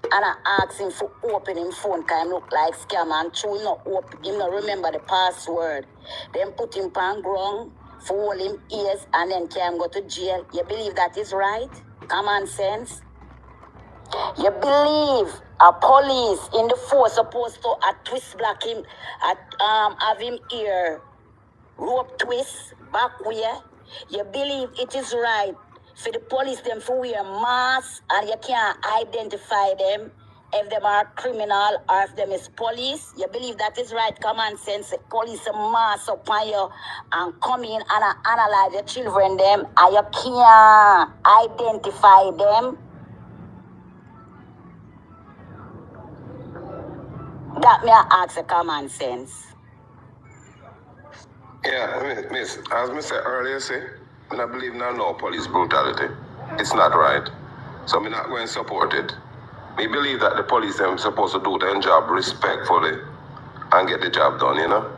And I ask him for open him phone because him look like scam and true him not open, him not remember the password. Then put him on ground, for hold him ears and then can go to jail. You believe that is right? Common sense? You believe a police in the force supposed to twist block him, have him ear, rope twist, back where? You believe it is right for the police them to wear masks and you can't identify them if them are criminal or if them is police? You believe that is right? Common sense. Police a mask upon you and come in and analyze your children them and you can't identify them. That may I ask a common sense. Yeah, miss, as I said earlier, I don't believe no police brutality. It's not right. So I'm not going to support it. I believe that the police are supposed to do their job respectfully and get the job done, you know.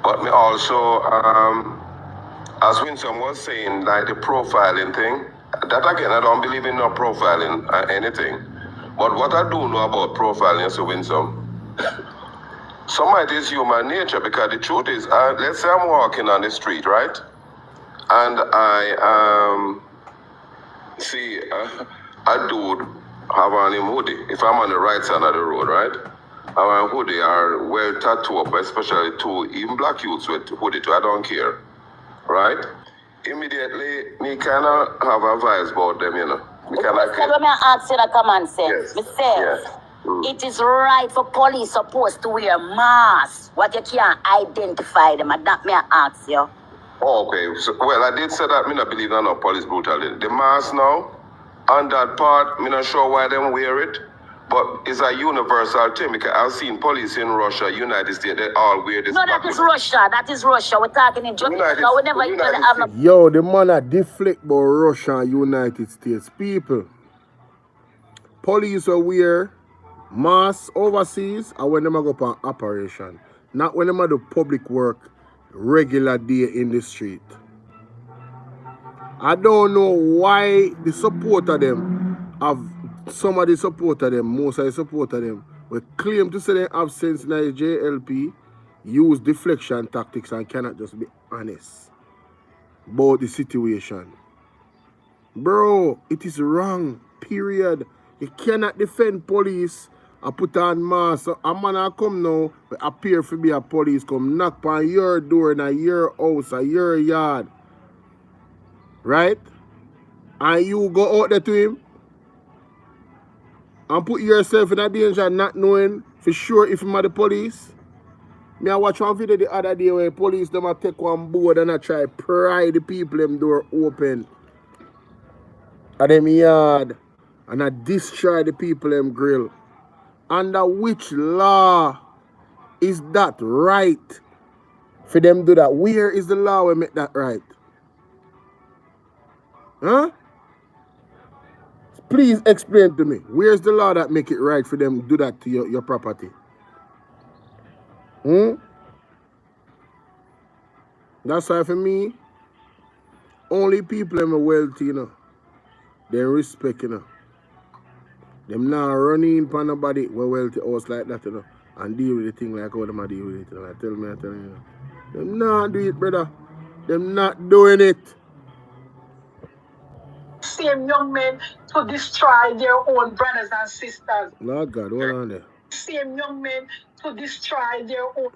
But me also, as Winsome was saying, like the profiling thing, that again, I don't believe in no profiling or anything. But what I do know about profiling, so Winsome, some of it is human nature, because the truth is, let's say I'm walking on the street, right? And I see a dude have on him hoodie. If I'm on the right side of the road, right? Our hoodie are well tattooed up, especially to even black youths with hoodie too. I don't care, right? Immediately, me kind of have a vibes about them, you know. Let me ask you a common sense. Yes. Me say, it is right for police supposed to wear masks. What you can't identify them, and that may I ask you. Oh, okay. So, well, I did say that me not believe in no police brutality. The mask now, on that part, me not sure why them wear it, but it's a universal thing, because I've seen police in Russia, United States, they all wear this. No, that is Russia. That is Russia. We're talking in Jamaica. We never have no. Yo, the man a deflect about Russia and United States. People, police will wear masks overseas and when them go up on operation. Not when them do public work regular day in the street. I don't know why the supporter them have some of the supporter them, most of the supporter them, will claim to say they have sense in the JLP, use deflection tactics and cannot just be honest about the situation. Bro, it is wrong, period. You cannot defend police and put on masks. So a man will come now, appear to be a police, come knock on your door in your house, or your yard. Right? And you go out there to him and put yourself in a danger not knowing for sure if him are the police. Me I watch one video the other day where police them a take one board and I try pry the people them door open at them yard and I destroy the people them grill. Under which law is that right for them do that? Where is the law we make that right? Huh? Please explain to me. Where's the law that make it right for them to do that to your property? That's why for me, only people them are wealthy, you know. They respect, you know. Them not running for nobody with wealthy house like that, you know. And deal with the thing like how them deal with it. You know. I tell you, you know. Them not do it, brother. Them not doing it. Same young men to destroy their own brothers and sisters. Lord God, hold on there. Same young men to destroy their own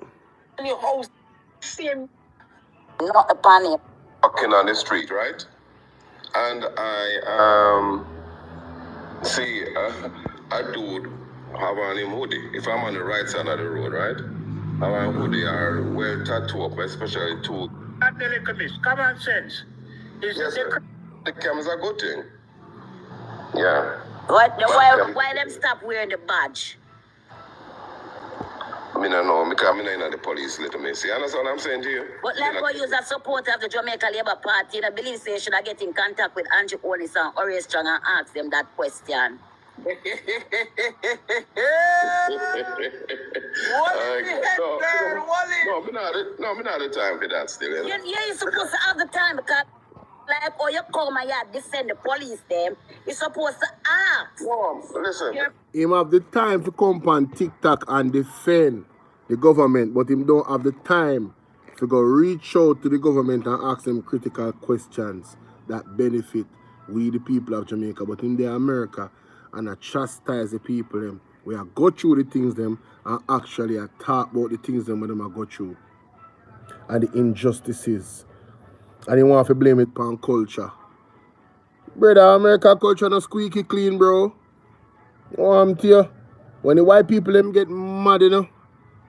house. Same. Not a panic. Walking on the street, right? And I see a dude have on him hoodie. If I'm on the right side of the road, right? Our hoodie are well tattooed up, especially to. Common sense. Yes, sir. The cameras are good thing. Yeah. Why them stop wearing the badge? I don't know, because I'm not in the police, little miss. You understand what I'm saying to you? But let's go use a supporter of the Jamaica Labour Party. I believe they should get in contact with Andrew Holness and Ori Strong and ask them that question. No, I'm not the time for that still. You know? Yeah, you're supposed to have the time because Like, oh, you come and you defend the police, them. You're supposed to ask. No, listen. Him have the time to come on TikTok and defend the government, but him don't have the time to go reach out to the government and ask them critical questions that benefit we the people of Jamaica. But in the America and I chastise the people them. We are go through the things them and actually I talk about the things them when them are go through. And the injustices. And you want to blame it on culture. Brother, America culture no squeaky clean, bro. I'm tell you, when the white people them get mad, you know,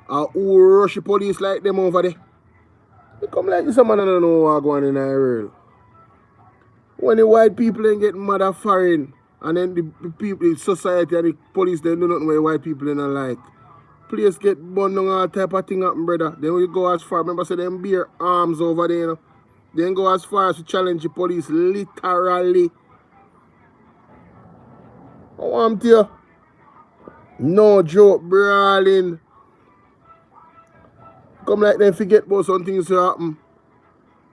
or who rush the police like them over there, they come like this, man, I don't know what's going on in the world. When the white people then get mad at foreign, and then the people, the society and the police, they do nothing where white people don't like. Place get burned down, all type of thing happen, brother. Then we go as far, remember, say them bear arms over there, you know. Then go as far as to challenge the police, literally. I want to tell you. No joke, brawling. Come like them forget about some things to happen.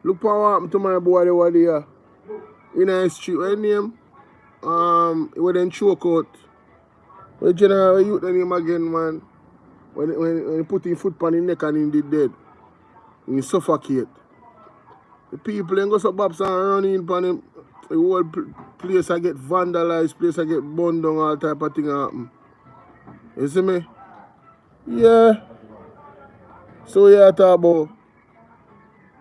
Look what happened to my boy the one there. In the street, what name? When them choke out. What general youth name again, man? When he put his foot on his neck and he did dead. He suffocate. The people then go so babs and run in on him. The whole place I get vandalized, place I get burned down, all type of thing happen. You see me? Yeah. So yeah, talk about.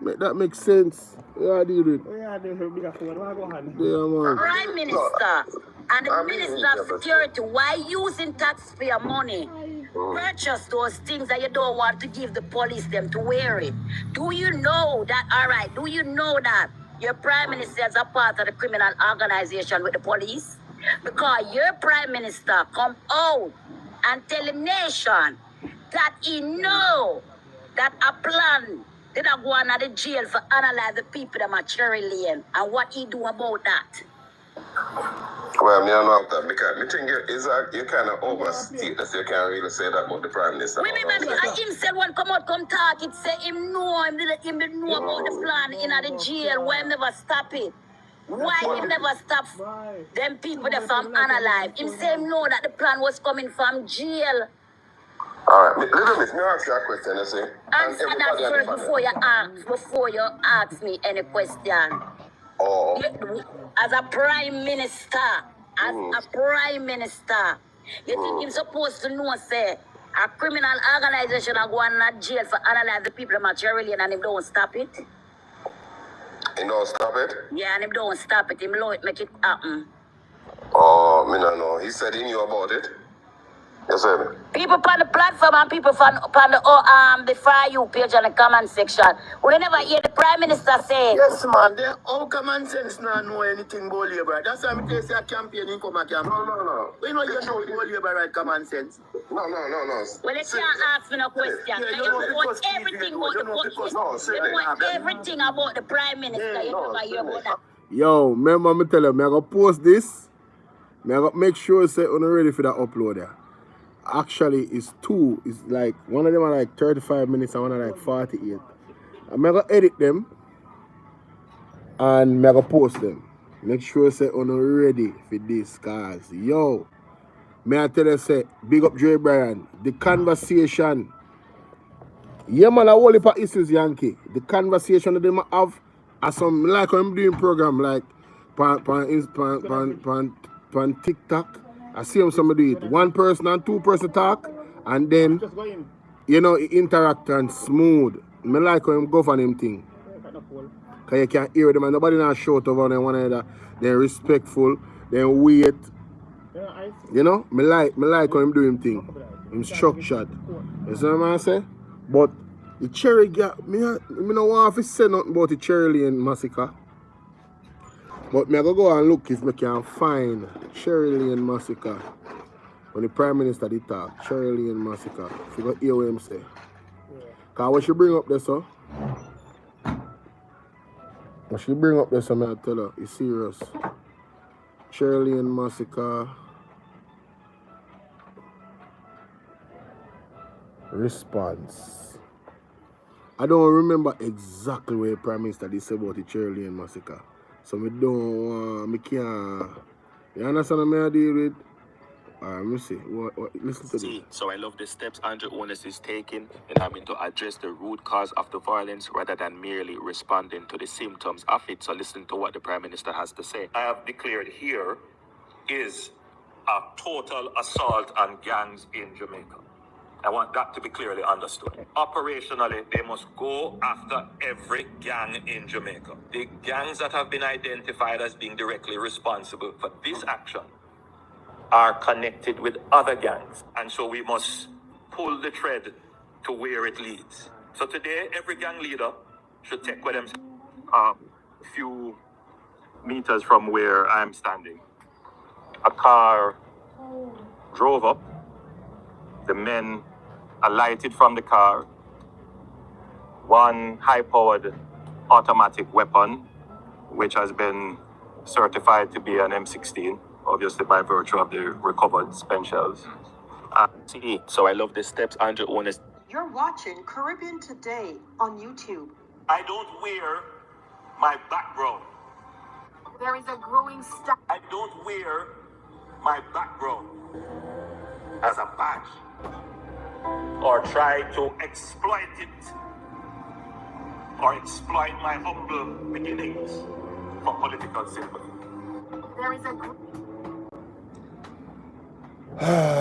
Make that make sense. Yeah, deal with it. Yeah, man. Prime Minister and the Minister of Security, why using taxpayer money? Purchase those things that you don't want to give the police them to wear it. Do you know that, all right, do you know that your Prime Minister is a part of the criminal organization with the police? Because your Prime Minister come out and tell the nation that he know that a plan did not go on at the jail for analyze the people that are Cherry Lane and what he do about that. Well, I don't know that because I think you kind of overstate that you can't really say that about the Prime Minister. Wait, him said one come out, come talk, it say him know, him didn't know about the plan in the jail, why him never stop it. Why him never stop them people that from unalive? Him say him know that the plan was coming from jail. Alright, little miss, me ask you a question, you see. Answer that first before you ask me any question. Oh. As a prime minister, you think he's supposed to know, say, a criminal organization are going to jail for analyze the people materially and him don't stop it? He don't stop it? Yeah, and him don't stop it. Him know it, make it happen. Oh, me no know. He said he knew about it. You said? People on the platform and people on the Fire You page and the comment section. We never hear the Prime Minister say. Yes, man. They all common sense not know anything about labor. That's why I say a campaign in come a campaign. No. We know you know about labor right common sense. No. Well, you can't ask me no question. You know everything about everything about the Prime Minister. You never hear about that. Yo, remember me tell you, I'm gonna post this. I'm gonna make sure say I'm ready for that upload there. Actually, it's two. It's like one of them are like 35 minutes and one are like 48. I'm gonna edit them and I'm gonna post them. Make sure say I'm ready for this, guys. Yo, may I tell you say, big up Dre Bryan. The conversation. Yeah, man, I whole heap of issues, Yankee. The conversation that they have are some like when I'm doing program like on TikTok. I see them somebody do it. One person and two person talk and then you know interact and smooth. I like how him go for them thing. Cause you can't hear them and nobody not shout over them one another. They're respectful, they wait. You know? I like how him do him thing. Him structured. You see what I say? But the Cherry Gap, me don't want to say nothing about the Cherry Lane massacre. But me go and look if me can find Cherry Lane massacre. When the Prime Minister did talk, Cherry Lane massacre. If you go hear what him say. Cause what she bring up there, so. What she bring up there, so me I tell her, it's serious. Cherry Lane massacre. Response. I don't remember exactly what the Prime Minister did say about the Cherry Lane massacre. So me don't me can't. You understand what I deal with? Let me see. Listen to this. So I love the steps Andrew Holness is taking in having to address the root cause of the violence rather than merely responding to the symptoms of it. So listen to what the Prime Minister has to say. I have declared here is a total assault on gangs in Jamaica. I want that to be clearly understood. Operationally, they must go after every gang in Jamaica. The gangs that have been identified as being directly responsible for this action are connected with other gangs. And so we must pull the thread to where it leads. So today, every gang leader should take with them a few meters from where I'm standing. A car drove up. The men alighted from the car. One high-powered automatic weapon, which has been certified to be an M16, obviously by virtue of the recovered spent shells. So I love the steps Andrew Holness. You're watching Caribbean Today on YouTube. I don't wear my background. There is a growing I don't wear my background as a badge or try to exploit it or exploit my humble beginnings for political sympathy. There is a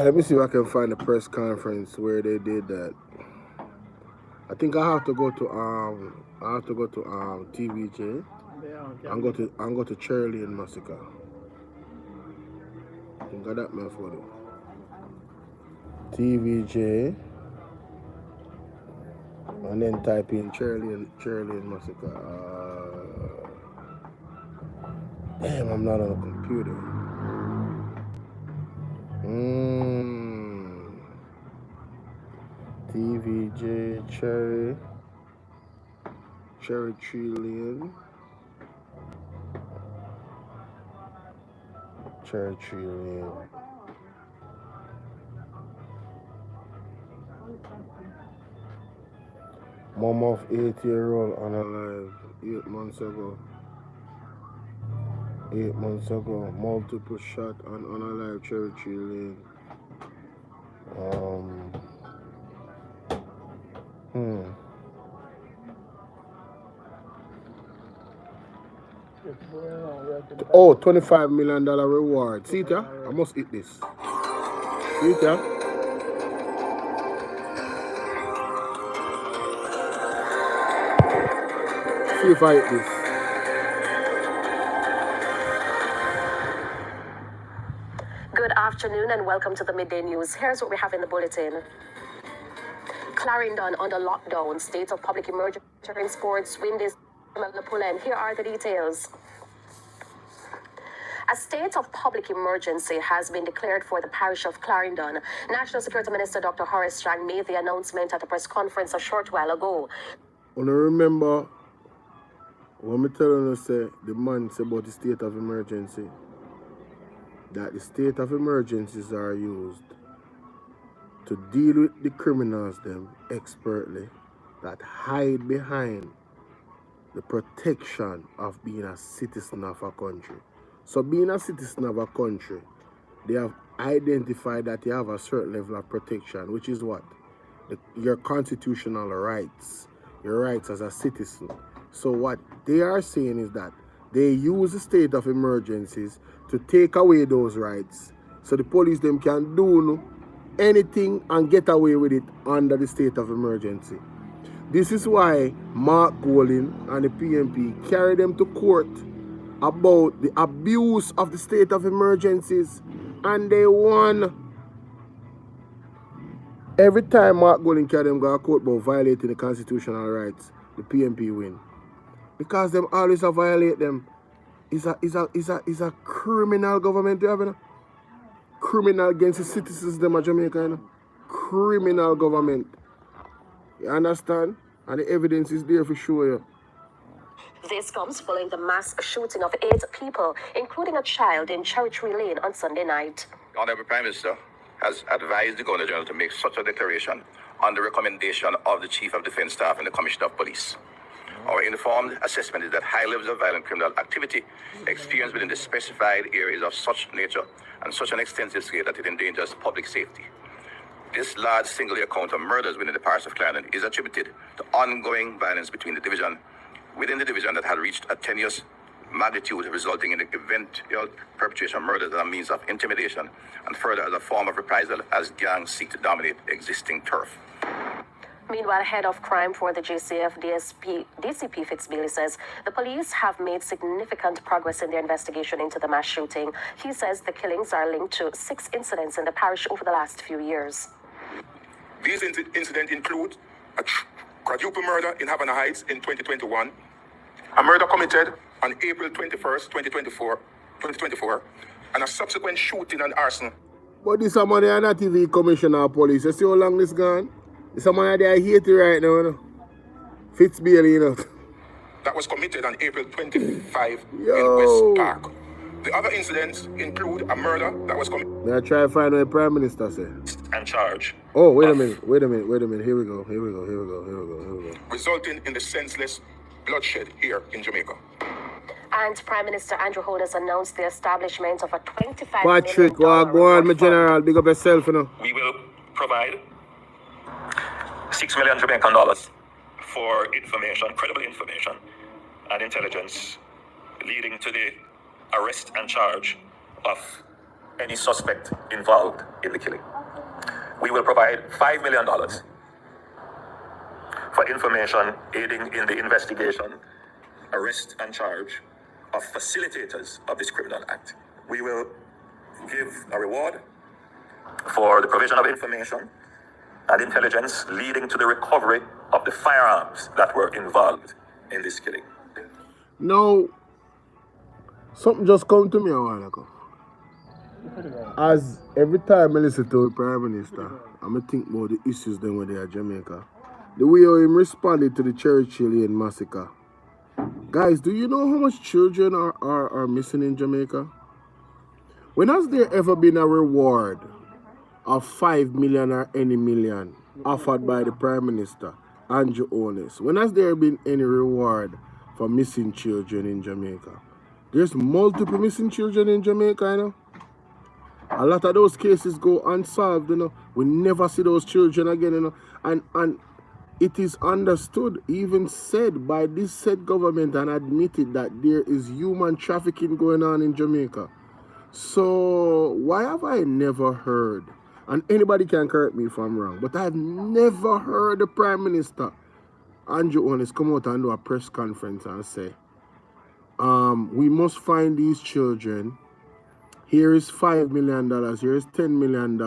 Let me see if I can find a press conference where they did that. I think I have to go to TVJ and go to Charlie and Massacre. I think I that man for them. TVJ and then type in Charlie and Massacre. Damn, I'm not on a computer. TVJ Cherry Tree Lane. Cherry Tree Lane. Mom of 8-year-old unalive 8 months ago. 8 months ago. Multiple shot on unalive Cherry Tree Lane. Oh, $25 million reward. See it, yeah? I must eat this. See it, yeah? See if I eat this. Good afternoon and welcome to the Midday News. Here's what we have in the bulletin. Clarendon under lockdown, state of public emergency in sports, wind is and here are the details. A state of public emergency has been declared for the parish of Clarendon. National Security Minister Dr. Horace Strang made the announcement at a press conference a short while ago. I remember when I tell you say the man said about the state of emergency, that the state of emergencies are used to deal with the criminals them expertly that hide behind the protection of being a citizen of a country. So being a citizen of a country, they have identified that you have a certain level of protection, which is what? Your constitutional rights, your rights as a citizen. So what they are saying is that they use the state of emergencies to take away those rights. So the police them can do anything and get away with it under the state of emergency. This is why Mark Golding and the PNP carry them to court about the abuse of the state of emergencies, and they won. Every time Mark Golding carry them go to court about violating the constitutional rights, the PNP win. Because them always violate them. Is a criminal government you have, you know? Criminal against the citizens them of Jamaica, you know? Criminal government. You understand? And the evidence is there for show you. This comes following the mass shooting of 8 people, including a child in Cherry Tree Lane on Sunday night. Honorable Prime Minister has advised the Governor General to make such a declaration on the recommendation of the Chief of Defence Staff and the Commissioner of Police. Our informed assessment is that high levels of violent criminal activity experienced within the specified areas of such nature and such an extensive scale that it endangers public safety. This large single account of murders within the parish of Clarendon is attributed to ongoing violence within the division that had reached a tenuous magnitude, resulting in the eventual perpetration of murders as a means of intimidation and further as a form of reprisal as gangs seek to dominate existing turf. Meanwhile, head of crime for the JCF, DCP Fitzbailey says the police have made significant progress in their investigation into the mass shooting. He says the killings are linked to 6 incidents in the parish over the last few years. These incidents include a quadruple murder in Havana Heights in 2021, a murder committed on April 21st, 2024, and a subsequent shooting and arson. But this somebody on a TV commissioner of police. You see how long this gone? This somebody there hate it right now, you know? Fitzbailey, you know. That was committed on April 25 in West Park. The other incidents include a murder that was committed. May I try to find what the Prime Minister said? And charge. Oh, wait a minute. Here we go. Resulting in the senseless bloodshed here in Jamaica. And Prime Minister Andrew Holness announced the establishment of a $25 Patrick, million go on, my general. Big up yourself, you know. We will provide $6 million Jamaican dollars for information, credible information and intelligence leading to the arrest and charge of any suspect involved in the killing. We will provide $5 million for information aiding in the investigation, arrest and charge of facilitators of this criminal act. We will give a reward for the provision of information and intelligence leading to the recovery of the firearms that were involved in this killing. Now, something just come to me a while ago. As every time I listen to the Prime Minister, I'm think about the issues then when they are Jamaica. The way how him responded to the Churchill massacre. Guys, do you know how much children are missing in Jamaica? When has there ever been a reward of 5 million or any million offered by the Prime Minister, Andrew Holness? When has there been any reward for missing children in Jamaica? There's multiple missing children in Jamaica, you know. A lot of those cases go unsolved, you know. We never see those children again, you know. And it is understood, even said by this said government and admitted that there is human trafficking going on in Jamaica. So why have I never heard, and anybody can correct me if I'm wrong, but I've never heard the Prime Minister, Andrew Holness, come out and do a press conference and say, we must find these children. Here is $5 million. Here is $10 million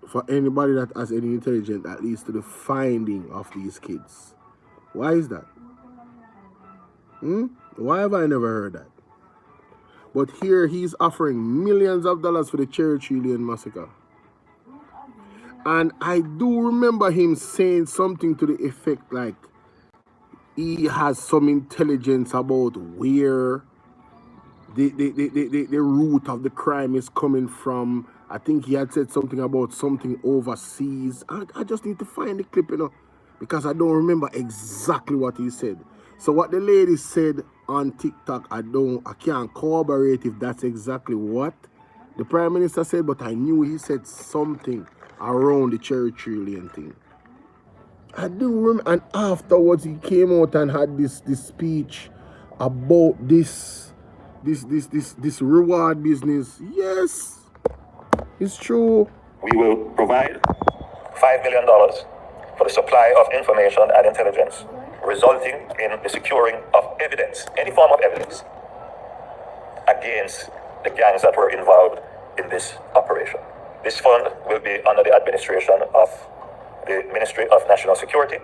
for anybody that has any intelligence, at least to the finding of these kids. Why is that? Why have I never heard that? But here he's offering millions of dollars for the Churchill massacre. And I do remember him saying something to the effect like he has some intelligence about where the root of the crime is coming from. I think he had said something about something overseas. I just need to find the clip, you know, because I don't remember exactly what he said. So what the lady said on TikTok, I can't corroborate if that's exactly what the Prime Minister said, but I knew he said something around the Churchillian thing. I do remember, and afterwards he came out and had this speech about this reward business. Yes, it's true. We will provide $5 million for the supply of information and intelligence, resulting in the securing of evidence, any form of evidence, against the gangs that were involved in this operation. This fund will be under the administration of the Ministry of National Security,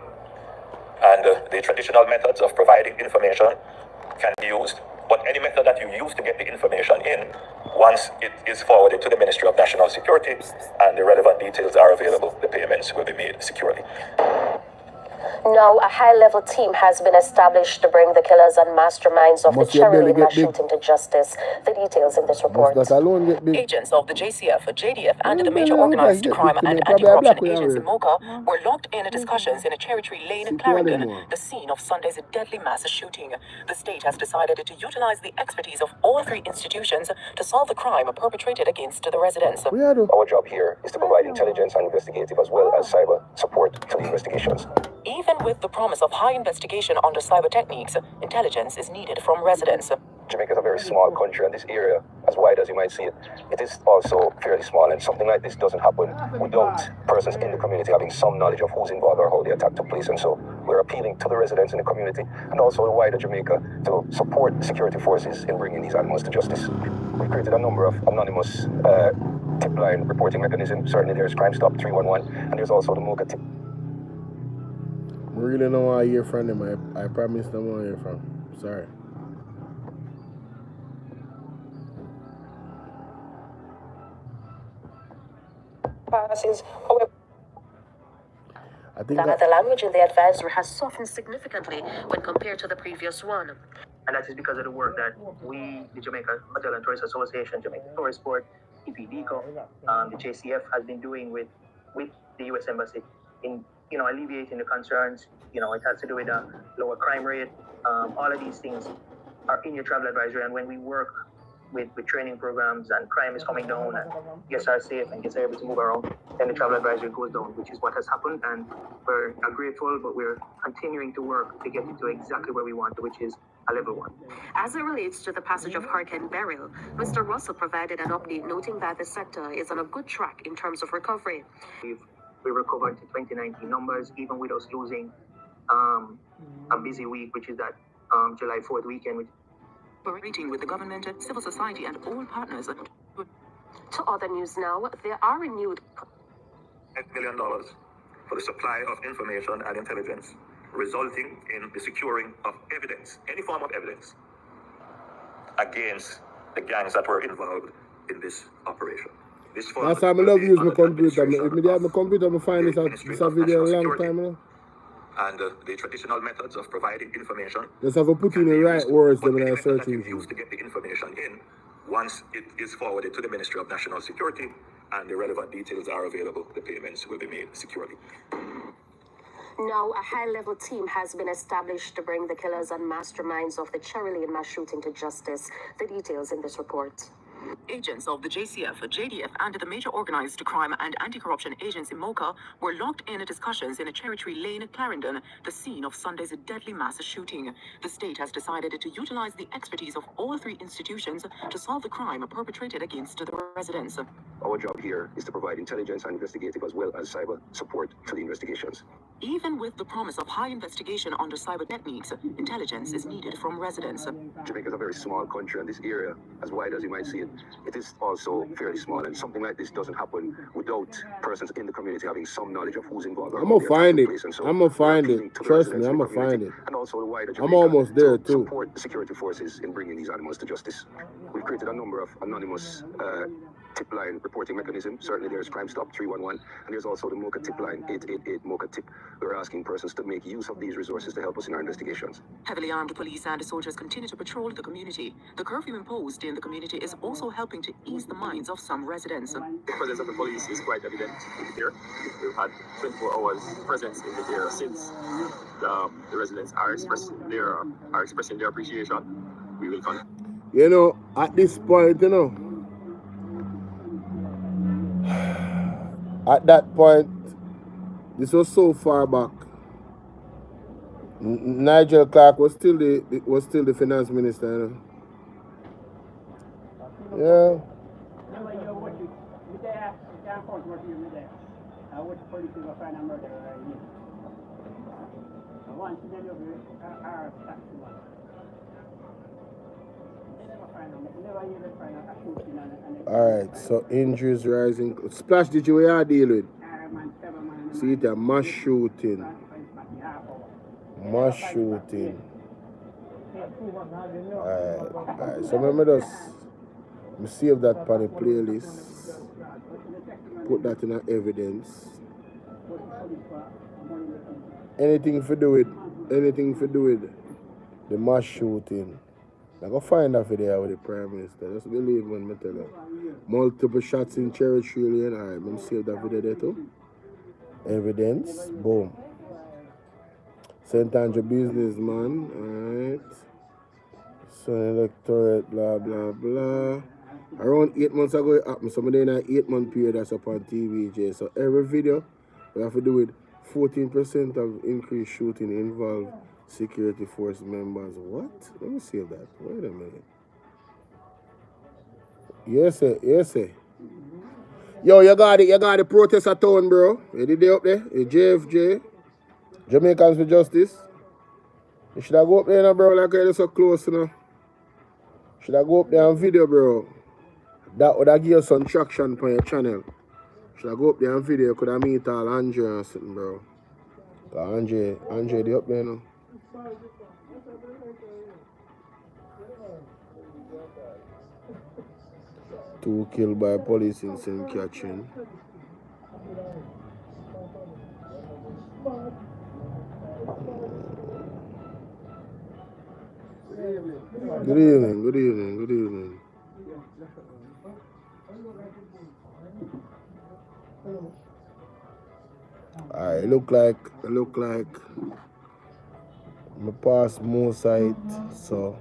and the traditional methods of providing information can be used, but any method that you use to get the information in, once it is forwarded to the Ministry of National Security and the relevant details are available, the payments will be made securely. Now, a high-level team has been established to bring the killers and masterminds of the Must your belly Cherry mass get big? shooting to justice. The details in this report. Must that alone get big? Agents of the JCF, JDF, and Well, the major well, look at it, organized get crime big to me. and Probably a anti-corruption black way out agents in here. Mocha were locked in discussions in a cherry tree lane in See, two of them Clarendon, more. the scene of Sunday's deadly mass shooting. The state has decided to utilize the expertise of all three institutions to solve the crime perpetrated against the residents. We are do. Our job here is to provide intelligence and investigative as well as cyber support to the investigations. Even with the promise of high investigation under cyber techniques, intelligence is needed from residents. Jamaica is a very small country, and this area, as wide as you might see it, it is also fairly small, and something like this doesn't happen without persons in the community having some knowledge of who's involved or how the attack took place. And so we're appealing to the residents in the community and also the wider Jamaica to support security forces in bringing these animals to justice. We've created a number of anonymous tip line reporting mechanisms. Certainly there's Crime Stop 311, and there's also the Mocha tip. We really don't want to hear from them. I promise don't want to hear from. Sorry. Passes. I think The language in the advisory has softened significantly when compared to the previous one. And that is because of the work that we, the Jamaica Hotel and Tourist Association, Jamaica Tourist Board, EPDCO, the JCF has been doing with the U.S. Embassy in, alleviating the concerns. It has to do with a lower crime rate. All of these things are in your travel advisory. And when we work with training programs and crime is coming down and guests are safe and guests are able to move around, then the travel advisory goes down, which is what has happened. And we're grateful, but we're continuing to work to get it to exactly where we want, which is a level 1. As it relates to the passage of Hurricane Beryl, Mr. Russell provided an update noting that the sector is on a good track in terms of recovery. We recovered to 2019 numbers, even with us losing a busy week, which is that July 4th weekend. Cooperating with the government, civil society, and all partners. To other news now, there are renewed $5 million for the supply of information and intelligence, resulting in the securing of evidence, any form of evidence, against the gangs that were involved in this operation. This last time I love use my computer. If I have my computer, I find this a video a long time now. And the traditional methods of providing information. Just have to put in the right words when I search that you use to get the information in, once it is forwarded to the Ministry of National Security and the relevant details are available, the payments will be made securely. Now, a high-level team has been established to bring the killers and masterminds of the Cherry mass shooting to justice. The details in this report. Agents of the JCF, JDF, and the major organized crime and anti-corruption agents in Mocha were locked in discussions in a cherry tree lane in Clarendon, the scene of Sunday's deadly mass shooting. The state has decided to utilize the expertise of all three institutions to solve the crime perpetrated against the residents. Our job here is to provide intelligence and investigative as well as cyber support to the investigations. Even with the promise of high investigation under cyber techniques, intelligence is needed from residents. Jamaica is a very small country, and this area, as wide as you might see it, it is also fairly small, and something like this doesn't happen without persons in the community having some knowledge of who's involved. I'm gonna find it. I'm gonna find it. Trust me, I'm gonna find it. And also the wider I'm almost there too. Support the security forces in bringing these animals to justice. We've created a number of anonymous tip line reporting mechanisms. Certainly there's Crime Stop 311, and there's also the Mocha tip line 888 Mocha tip. We're asking persons to make use of these resources to help us in our investigations. Heavily armed police and soldiers continue to patrol the community. The curfew imposed in the community is also helping to ease the minds of some residents. The presence of the police is quite evident here. We've had 24 hours presence in the area since the residents are expressing their appreciation. We will continue. At this point, at that point, this was so far back. Nigel Clark was still the finance minister, Yeah. Alright, so injuries rising. Splash, did you deal with? See it, a mass shooting. Mass shooting. Alright, so remember just save that on the playlist. Put that in evidence. Anything for do with the mass shooting. I go find that video with the Prime Minister. Just believe when I tell you. Multiple shots in Cherry Tree Lane. Alright, let me save that video there too. Evidence. Boom. St. Andrew businessman. Alright. So electorate, blah blah blah. Around 8 months ago it happened. Somebody in an 8-month period that's up on TVJ. So every video we have to do with 14% of increased shooting involve security force members. What? Let me see that. Wait a minute. Yes, sir. Yes, sir. Yo, you got it. You got the protest at town, bro. You did it up there? The JFJ. Jamaicans for Justice. You should have go up there now, bro. Like you're so close, you know. Should I go up there and video, bro? That would have give you some traction on your channel. Should I go up there and video? Could I meet all Andre or something, bro? Andre, they up there now. Two killed by police in St. Catherine. Good evening. Alright, it look like I pass more site, so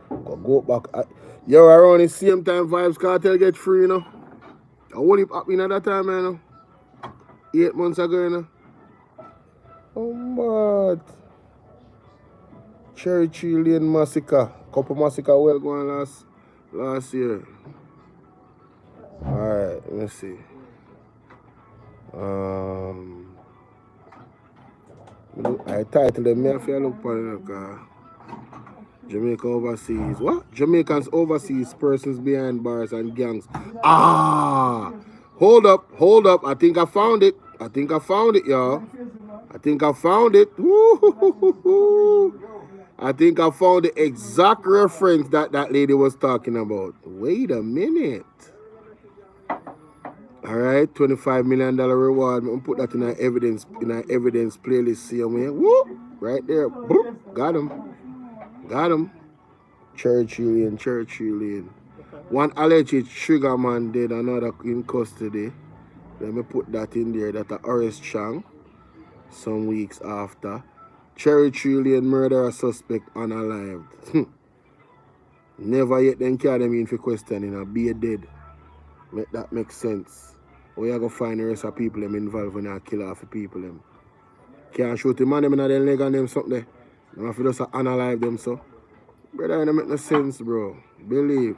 go back. Yo, around the same time Vibes Cartel get free, you know. I only happened at that time, you know. 8 months ago, you know. Oh, but Cherry Tree Lane massacre. Couple massacre well going last year. Alright, let me see. I titled them, I feel look for it, Jamaica overseas. What? Jamaicans overseas persons behind bars and gangs. Ah! Hold up. I think I found it, y'all. I think I found it. Woo-hoo-hoo-hoo-hoo. I think I found the exact reference that lady was talking about. Wait a minute. Alright, $25 million reward. I'm gonna put that in our evidence playlist. See him. Woo! Right there. Boop. Got him. Churchill Lane. One alleged sugar man dead, another in custody. Let me put that in there. That arrest Chang. Some weeks after. Churchill Lane murderer suspect unalived. Never yet then carry them in for questioning. Be dead. Make that make sense. Or you go find the rest of people them involved when you kill off the people them. Can't shoot the man them in their leg and them something there. You have to just unalive them so. Brother, it make no sense, bro. Believe.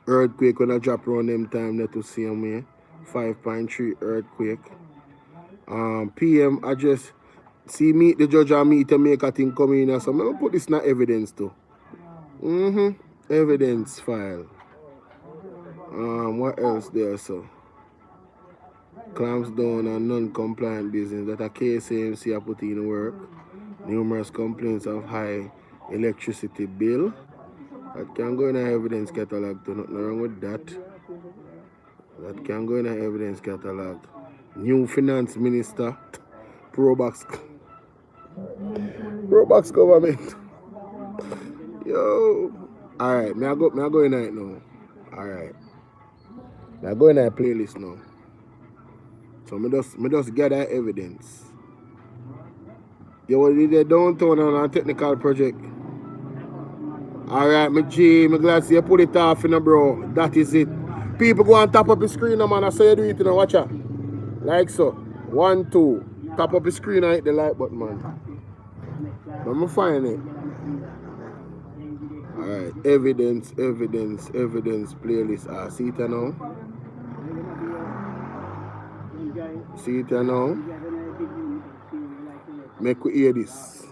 Earthquake when I drop around them time there to see them here. 5.3 earthquake. PM I just see meet the judge and me to make a thing come in. So I'm gonna put this in evidence too. Evidence file. What else there, so? Clamps down on non-compliant business that a KSAMC are putting in work. Numerous complaints of high electricity bill. That can go in an evidence catalog too. Nothing wrong with that. That can go in an evidence catalog. New finance minister. Pro-box government. Yo. Alright, may I go in it now. Alright. I go in that playlist now. So me just get that evidence. Yo, what did they downtown on a technical project? Alright, me glad to see you put it off, you know, bro. That is it. People go and tap up the screen, man. I say you do it, you know, watch out. Like so. 1, 2. Tap up the screen and hit the like button, man. Let me find it. Alright, evidence playlist. See it now. See it now. Make we hear this.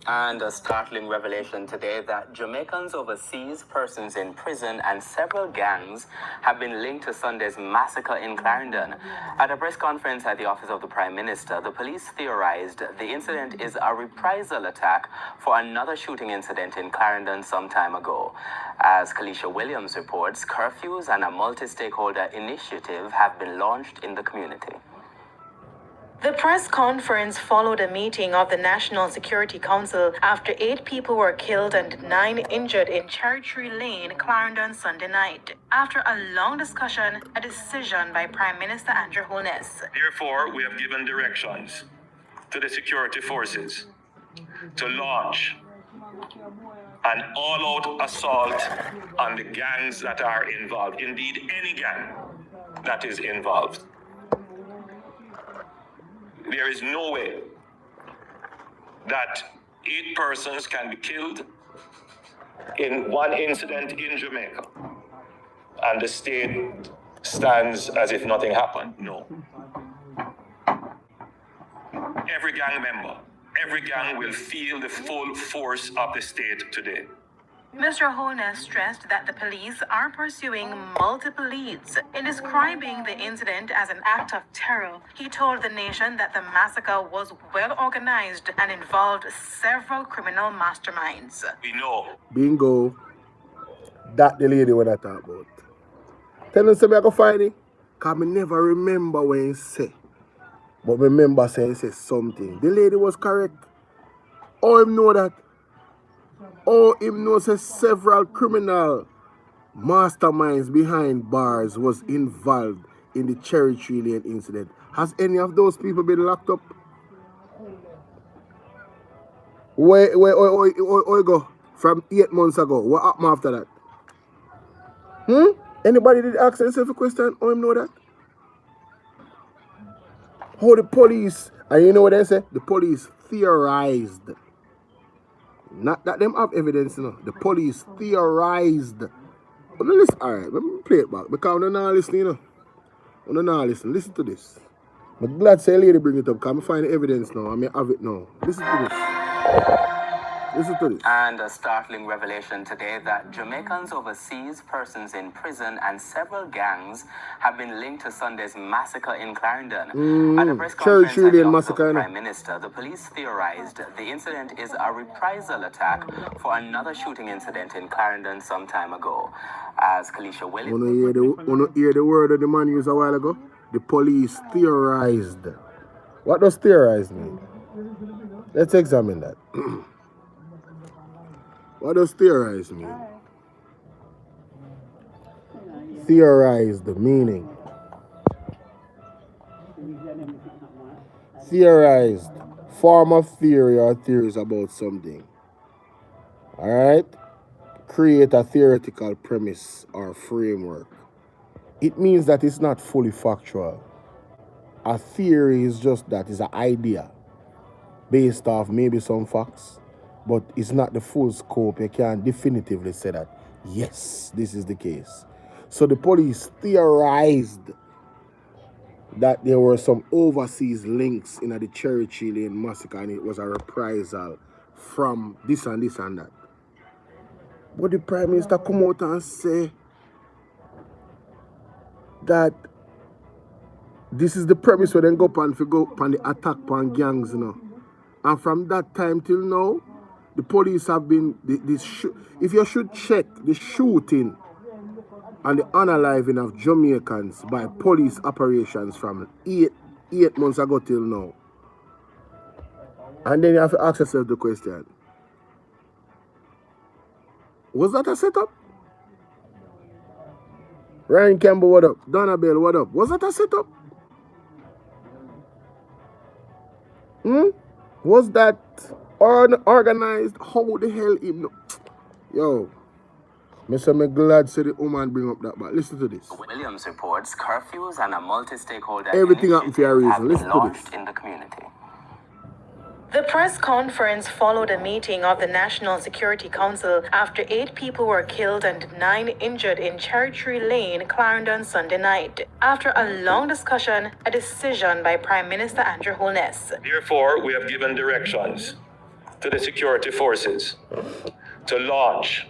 And a startling revelation today that Jamaicans overseas, persons in prison, and several gangs have been linked to Sunday's massacre in Clarendon. At a press conference at the office of the Prime Minister, the police theorized the incident is a reprisal attack for another shooting incident in Clarendon some time ago. As Kalisha Williams reports, curfews and a multi-stakeholder initiative have been launched in the community. The press conference followed a meeting of the National Security Council after 8 people were killed and 9 injured in Cherry Tree Lane, Clarendon, Sunday night. After a long discussion, a decision by Prime Minister Andrew Holness. Therefore, we have given directions to the security forces to launch an all-out assault on the gangs that are involved, indeed any gang that is involved. There is no way that 8 persons can be killed in one incident in Jamaica and the state stands as if nothing happened. No. Every gang member, every gang will feel the full force of the state today. Mr. Holness stressed that the police are pursuing multiple leads. In describing the incident as an act of terror, he told the nation that the massacre was well organized and involved several criminal masterminds. We know. Bingo. That the lady when I talk about. Tell them something I go find it. Because I never remember when he say. But remember saying he said something. The lady was correct. Oh, him know that. Oh, him knows that several criminal masterminds behind bars was involved in the Cherry Tree Lane incident. Has any of those people been locked up? Where go? From 8 months ago. What happened after that? Anybody did ask themselves a question? Oh, him know that? How the police, and you know what they say? The police theorized. Not that them have evidence, you know. The police theorized. But listen, alright, let me play it back. Because I'm not listening, you know. I'm not listening. Listen to this. I'm glad say lady bring it up because I find the evidence now. I may have it now. Listen to this. Listen to this. And a startling revelation today that Jamaicans overseas, persons in prison, and several gangs have been linked to Sunday's massacre in Clarendon. At a press conference at the office of the Prime Minister, the police theorized the incident is a reprisal attack for another shooting incident in Clarendon some time ago. As Kalisha Williams... Wanna hear the word that the man used a while ago? The police theorized. What does theorize mean? Let's examine that. What does theorize mean? Theorize the meaning. Theorized. Form of theory or theories about something. Alright? Create a theoretical premise or framework. It means that it's not fully factual. A theory is just that, it's an idea based off maybe some facts, but it's not the full scope. You can't definitively say that, yes, this is the case. So the police theorized that there were some overseas links in the Cherry Tree Lane massacre and it was a reprisal from this and this and that. But the Prime Minister come out and say that this is the premise where they go up and the attack on gangs, you know. And from that time till now, the police have been, if you should check the shooting and the unaliving of Jamaicans by police operations from 8 months ago till now. And then you have to ask yourself the question, was that a setup? Ryan Campbell, what up? Donna Bell, what up? Was that a setup? Was that organized? How the hell even? Yo, I'm glad say the woman bring up that, but listen to this. Williams reports curfews and a multi-stakeholder everything happened for a reason. Listen to launched this. in the community. The press conference followed a meeting of the National Security Council after 8 people were killed and 9 injured in Cherry Tree Lane, Clarendon, Sunday night. After a long discussion, a decision by Prime Minister Andrew Holness. Therefore, we have given directions to the security forces to launch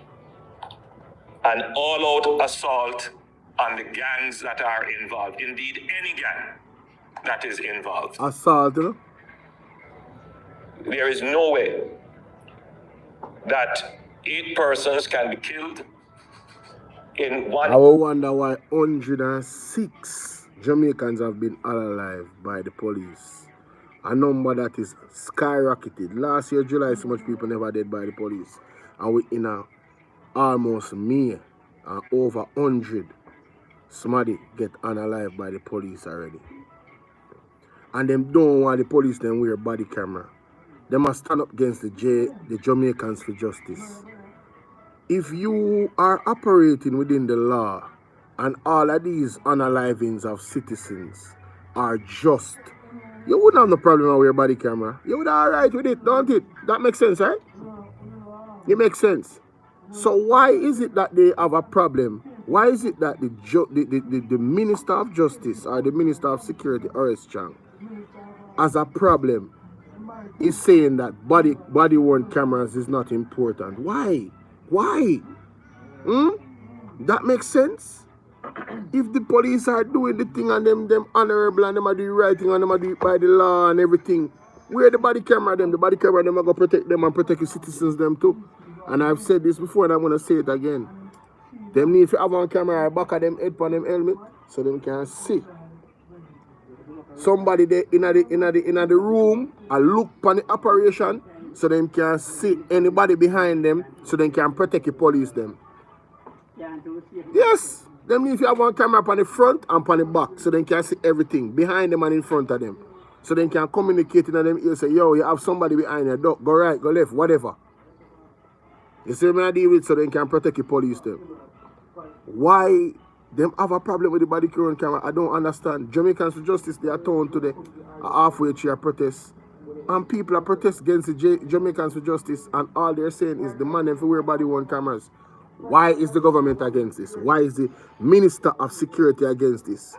an all-out assault on the gangs that are involved. Indeed, any gang that is involved. Assault, you know? There is no way that 8 persons can be killed in one. I will wonder why 106 Jamaicans have been alive by the police. A number that is skyrocketed. Last year, July, so much people never dead by the police. And we in a almost May, over 100 somebody get unalive by the police already. And them don't want the police them wear body camera. They must stand up against the Jamaicans for justice. If you are operating within the law and all of these unalivings of citizens are just, you wouldn't have no problem with your body camera. You would have alright with it, don't it? That makes sense, right? It makes sense. So why is it that they have a problem? Why is it that the Minister of Justice or the Minister of Security, R.S. Chang, has a problem? Is saying that body worn cameras is not important. Why? Why? That makes sense. If the police are doing the thing and them honorable and them are doing the right thing and them are doing it by the law and everything, where the body camera them? The body camera them are going to protect them and protect the citizens them too. And I've said this before and I'm going to say it again. Them need to have on camera back of them head on them helmet so them can see. Somebody there in the room and look on the operation so them can see anybody behind them so they can protect the police them. Yes, them need to have one camera on the front and on the back so they can see everything behind them and in front of them. So they can communicate in them ears, say, yo, you have somebody behind you, go right, go left, whatever. You see what I deal with so they can protect the police them. Why them have a problem with the body camera? I don't understand. Jamaicans for Justice, they are torn today, halfway through a protest. And people are protesting against the Jamaicans for Justice, and all they're saying is demand them to wear body worn cameras. Why is the government against this? Why is the Minister of Security against this?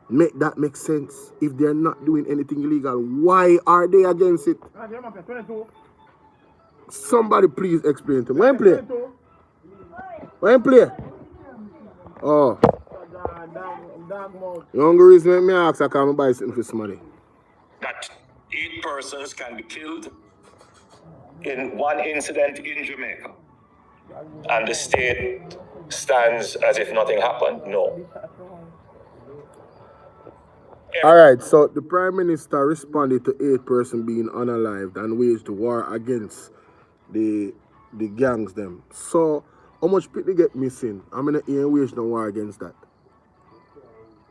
Make that make sense. If they're not doing anything illegal, why are they against it? Somebody please explain to me. When play? When play? Oh. The only reason me ask I can't buy something for somebody. That 8 persons can be killed in one incident in Jamaica. And the state stands as if nothing happened. No. Alright, so the Prime Minister responded to 8 persons being unalived and waged war against the gangs them. So how much people get missing? I'm gonna wage no war against that.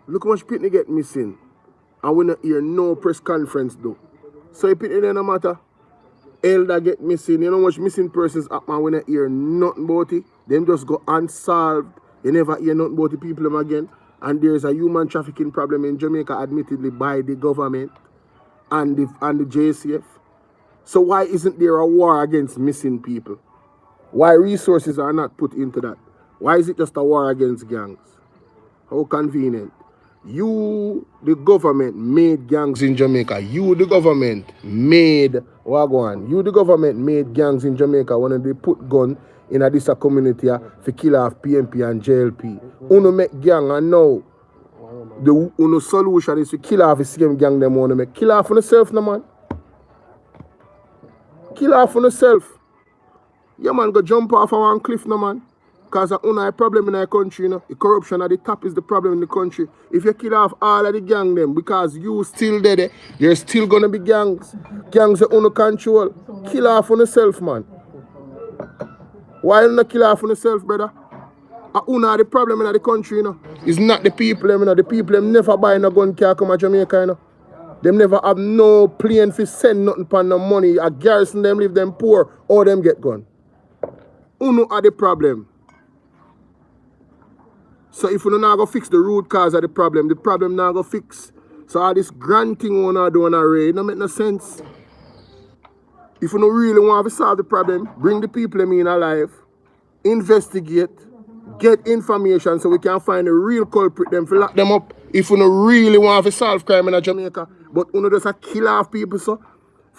Look how much people get missing. And we not hear no press conference though. So if it no matter. Elder get missing, you know how much missing persons happen, we not hear nothing about it. Them just go unsolved. You never hear nothing about the people them again. And there's a human trafficking problem in Jamaica, admittedly by the government and the JCF. So why isn't there a war against missing people? Why resources are not put into that? Why is it just a war against gangs? How convenient. You, the government, made gangs in Jamaica. You, the government, made Wagwan. You, the government, made gangs in Jamaica when they put gun in this community to kill off PMP and JLP. Uno make gang and now the uno solution is to kill off the same gang them want to make. Kill off on yourself, no man. Kill off on yourself. Yeah, man, go jump off of one cliff, no man. Because there's a problem in our country, you know. The corruption at the top is the problem in the country. If you kill off all of the gang them, because you still there, there's still going to be gangs. Gangs are under control. Kill off on yourself, man. Why you not kill off on yourself, brother? The problem in the country, you know. It's not the people, you know. The people them never buy no gun car come to Jamaica, you know. Them never have no plane to send nothing for no money. A garrison them leave them poor or them get gun. Are the problem. So if we not go fix the root cause of the problem not go fix. So all this granting we not doing array, it don't make no sense. If you don't really want to solve the problem, bring the people in alive, investigate, get information so we can find the real culprit them, lock them up. If you don't really want to solve crime in Jamaica, but you just kill off people so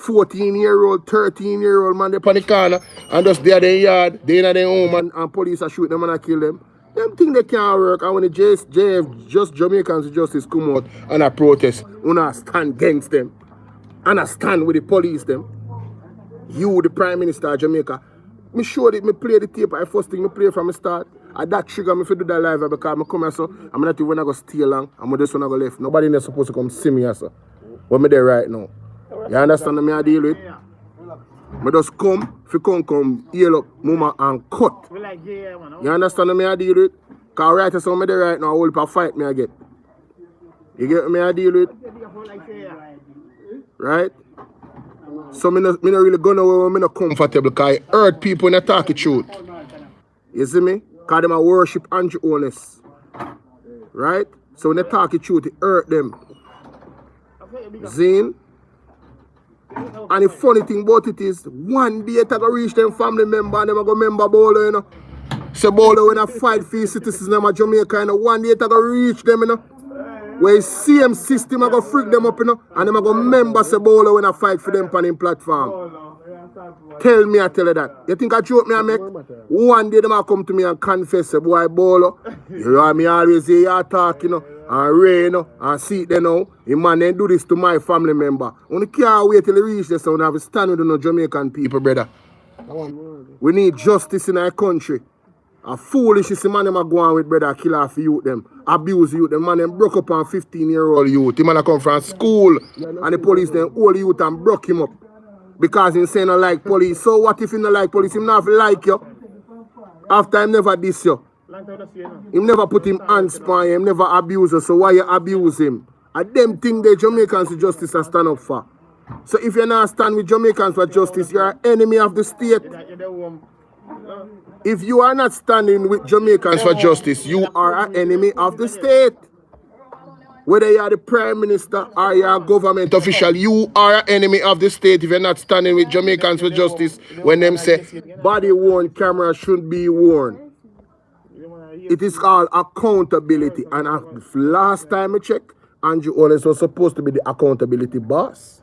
14-year-old, 13-year-old man, they on the corner and just they are their yard, they in their home and police are shoot them and I kill them. Them think they can't work, and when the JF, just Jamaicans with Justice come out and a protest, una stand against them. And I stand with the police them. You, the Prime Minister of Jamaica. Me showed it, me play the tape, I first thing me play from the start. And that trigger me if do that live because I come here so I'm not even gonna stay long, I'm just gonna go left. Nobody is supposed to come see me here, so. But me there right now. You understand what I deal with? I just come, if you come, heal up, mama and cut. You understand what I deal with? Because right so me there right now, I will fight me again. You get what I deal with? Right? So me not really go nowhere when me not comfortable because I hurt people in the talking truth. You see me? Because them a worship Andrew Holness. Right? So when they talk the truth, it hurt them. Zine? And the funny thing about it is, one day they go reach them family member and them go remember Bolo, you know. So Bolo when I fight for citizens in Jamaica, you know, one day they go reach them, you know. Where same system I go freak them up, you know, and them I go member say Bolo when I fight for them on him platform. Tell me I tell you that. You think I joke me I make? One day them I come to me and confess say boy Bolo. You know me always say you talk, you know, and rain, you know, and see it you know. The man then do this to my family member. Only can't wait till he reach this so we have to stand with the Jamaican people, brother. We need justice in our country. A foolish is the man them a go on with brother kill off youth them. Abuse youth them man them broke up on 15-year-old youth. The man a come from school and the police then hold youth and broke him up. Because he say no like police. So what if he no like police? Him not like you. After him never diss you. Him never put him hands on him, never abuse you. So why you abuse him? And them thing the Jamaicans with justice are stand up for. So if you not stand with Jamaicans for justice, you are enemy of the state. If you are not standing with Jamaicans for justice, you are an enemy of the state. Whether you are the Prime Minister or you are a government official, you are an enemy of the state if you're not standing with Jamaicans for justice when them say body-worn camera shouldn't be worn. It is called accountability. And last time I checked, Andrew Holness was supposed to be the accountability boss.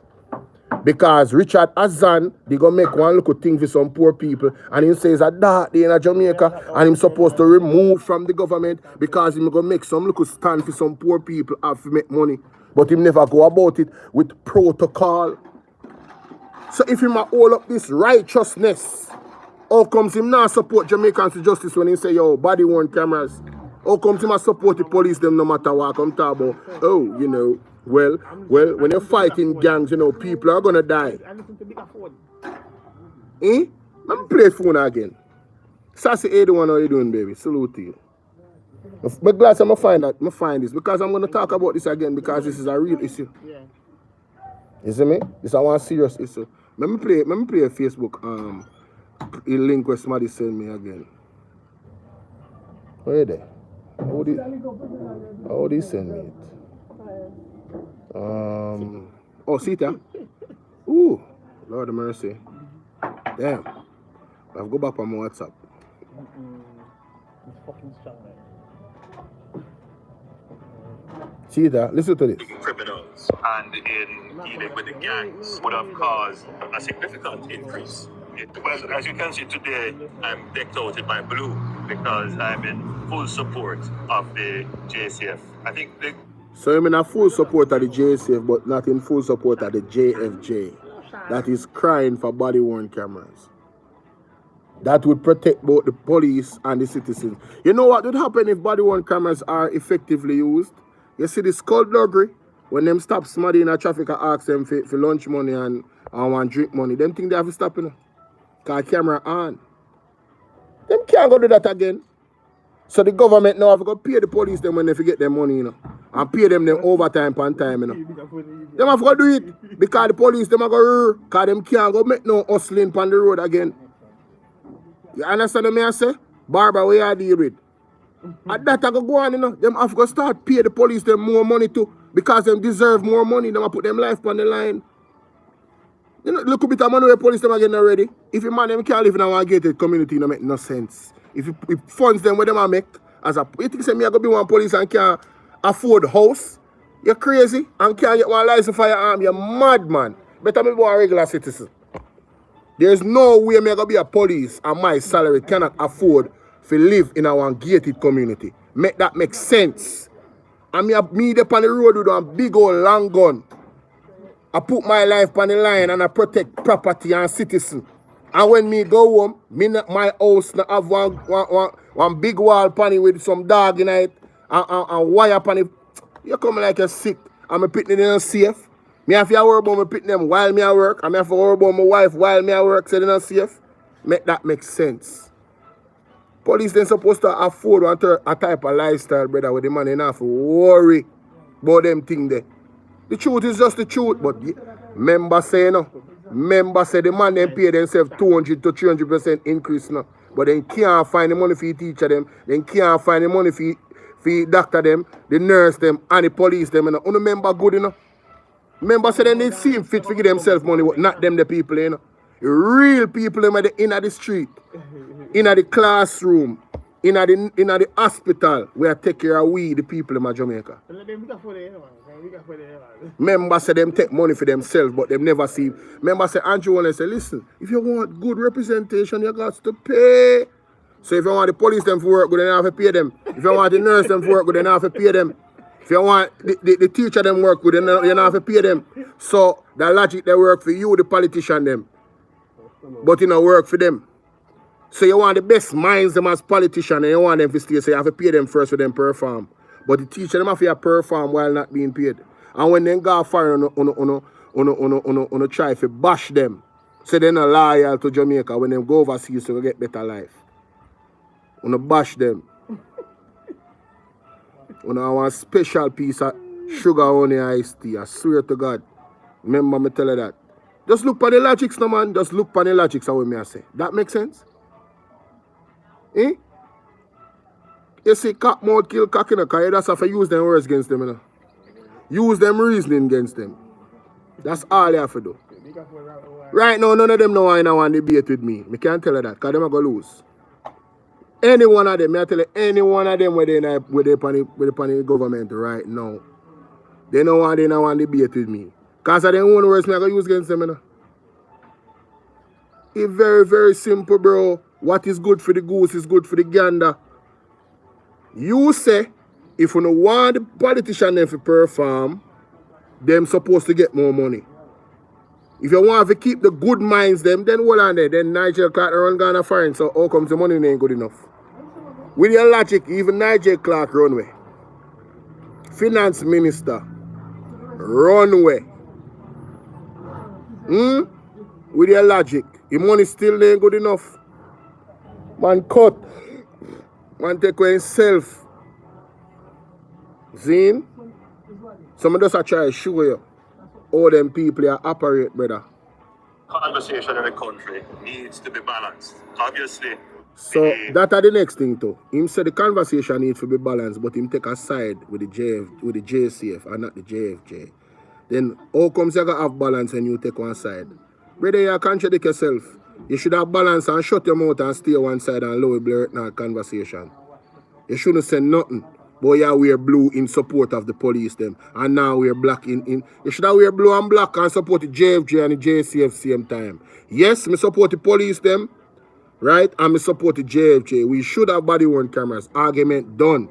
Because Richard Azan, they go make one little thing for some poor people and he says that they in Jamaica and he's supposed to remove from the government because he's going to make some little stand for some poor people have to make money. But he never go about it with protocol. So if he might hold up this righteousness, how comes him not support Jamaicans to justice when he say, yo, body worn cameras? How comes him not support the police them no matter what? Come talk about, oh, you know, well, when you're fighting gangs, you know, people are gonna die. Eh? Let me play phone again. Sassy 81, how you doing, baby? Salute to you. I'm glad I'm gonna find this because I'm gonna talk about this again because this is a real issue. You see me? This is one serious issue. Let me play a Facebook a link where somebody send me again. Where are they? How do you send me it? Oh, see that? Ooh, Lord of mercy. Damn. I've go back on my WhatsApp. It's fucking strong, man. See that? Listen to this. Criminals and in dealing with the gangs would have caused a significant increase. Well, as you can see today, I'm decked out in my blue because I'm in full support of the JCF. I think the So I'm in full support of the JCF, but not in full support of the JFJ. That is crying for body-worn cameras. That would protect both the police and the citizens. You know what would happen if body-worn cameras are effectively used? You see the skullduggery, when them stop somebody in a traffic and ask them for lunch money and want drink money, them think they have to stop, you know? Because camera on. Them can't go do that again. So the government now have to pay the police them when they forget their money, you know. And pay them overtime on time, you know. Them have to do it. Because the police them have to go, because them can't go make no hustling on the road again. You understand what I say? Barbara, where you deal with? And that I go on, you know. Them have to start pay the police them more money too. Because them deserve more money. Them have put them life on the line. You know, look a bit of money where police them again already. If a man them can't live in a gated community, it make no sense. If funds them where them make, as a you think say me I go be one police and can't afford house, you're crazy and can't get one license firearm, you're mad man. Better me be a regular citizen. There's no way me gonna be a police and my salary cannot afford to live in our gated community. Make that make sense. And me up on the road with a big old long gun. I put my life on the line and I protect property and citizen. And when me go home, my house have one big wall pan it with some dog in it and wire pan it. You come like you're sick. And me put them safe. Me have to worry about me put them while me at work. And me have to worry about my wife while me at work so they're not safe. Make that make sense. Police then supposed to afford a type of lifestyle, brother, where the man ain't have to worry about them thing there. The truth is just the truth, but members say no. Members say the man them pay themselves 200 to 300% increase now. But they can't find the money for the teacher them. They can't find the money for the doctor them, the nurse them, and the police them. You know, member good enough. Members say they need seem fit to give themselves money, but not them the people, you know. The real people them in the street, in the classroom, in the hospital, where take care of we, the people in Jamaica. Members say them take money for themselves, but them never see. Members say, Andrew Holness say, listen, if you want good representation, you got to pay. So if you want the police them for work, then you have to pay them. If you want the nurse them for work, then you have to pay them. If you want the teacher them work with, then you have to pay them. So the logic they work for you, the politician them, but you know work for them. So you want the best minds them as politicians, and you want them to stay, so you have to pay them first for them perform. But the teacher them have to perform while not being paid. And when they go fire on try to bash them, so they're not loyal to Jamaica when they go overseas to get better life. On bash them. On a special piece of sugar on the iced tea. I swear to God. Remember me tell you that. Just look for the logics, no man. Just look for the logics, how me I say. That makes sense? Eh? You see, cock mouth kill cock, you know, because you just have to use them words against them, you know. Use them reasoning against them. That's all you have to do. Right now, none of them know why I want to debate with me. I can't tell you that, because they're going to lose. Any one of them, I tell you, any one of them where they on the government right now, they don't want to debate with me. Because of their own words, I'm going to use against them, you know. It's very, very simple, bro. What is good for the goose is good for the gander. You say, if you don't want the politician them to perform, them supposed to get more money. If you want to keep the good minds them, then hold on there. Then Nigel Clark run Ghana foreign, so how comes the money ain't good enough? With your logic, even Nigel Clark runway. Finance minister, runway. With your logic, your money still ain't good enough. Man cut. Man take away himself. Zine? Some just try to show you how them people are operate, brother. Conversation in the country needs to be balanced. Obviously. So that are the next thing too. Him said the conversation needs to be balanced, but him take a side with the JCF and not the JFJ. Then how comes you gotta have balance and you take one side? Brother, you contradict yourself. You should have balance and shut your mouth and stay one side and lower blur it in our conversation. You shouldn't say nothing. But you wear blue in support of the police them. And now we're black in. You should have wear blue and black and support the JFJ and the JCF same time. Yes, me support the police them. Right? And me support the JFJ. We should have body worn cameras. Argument done.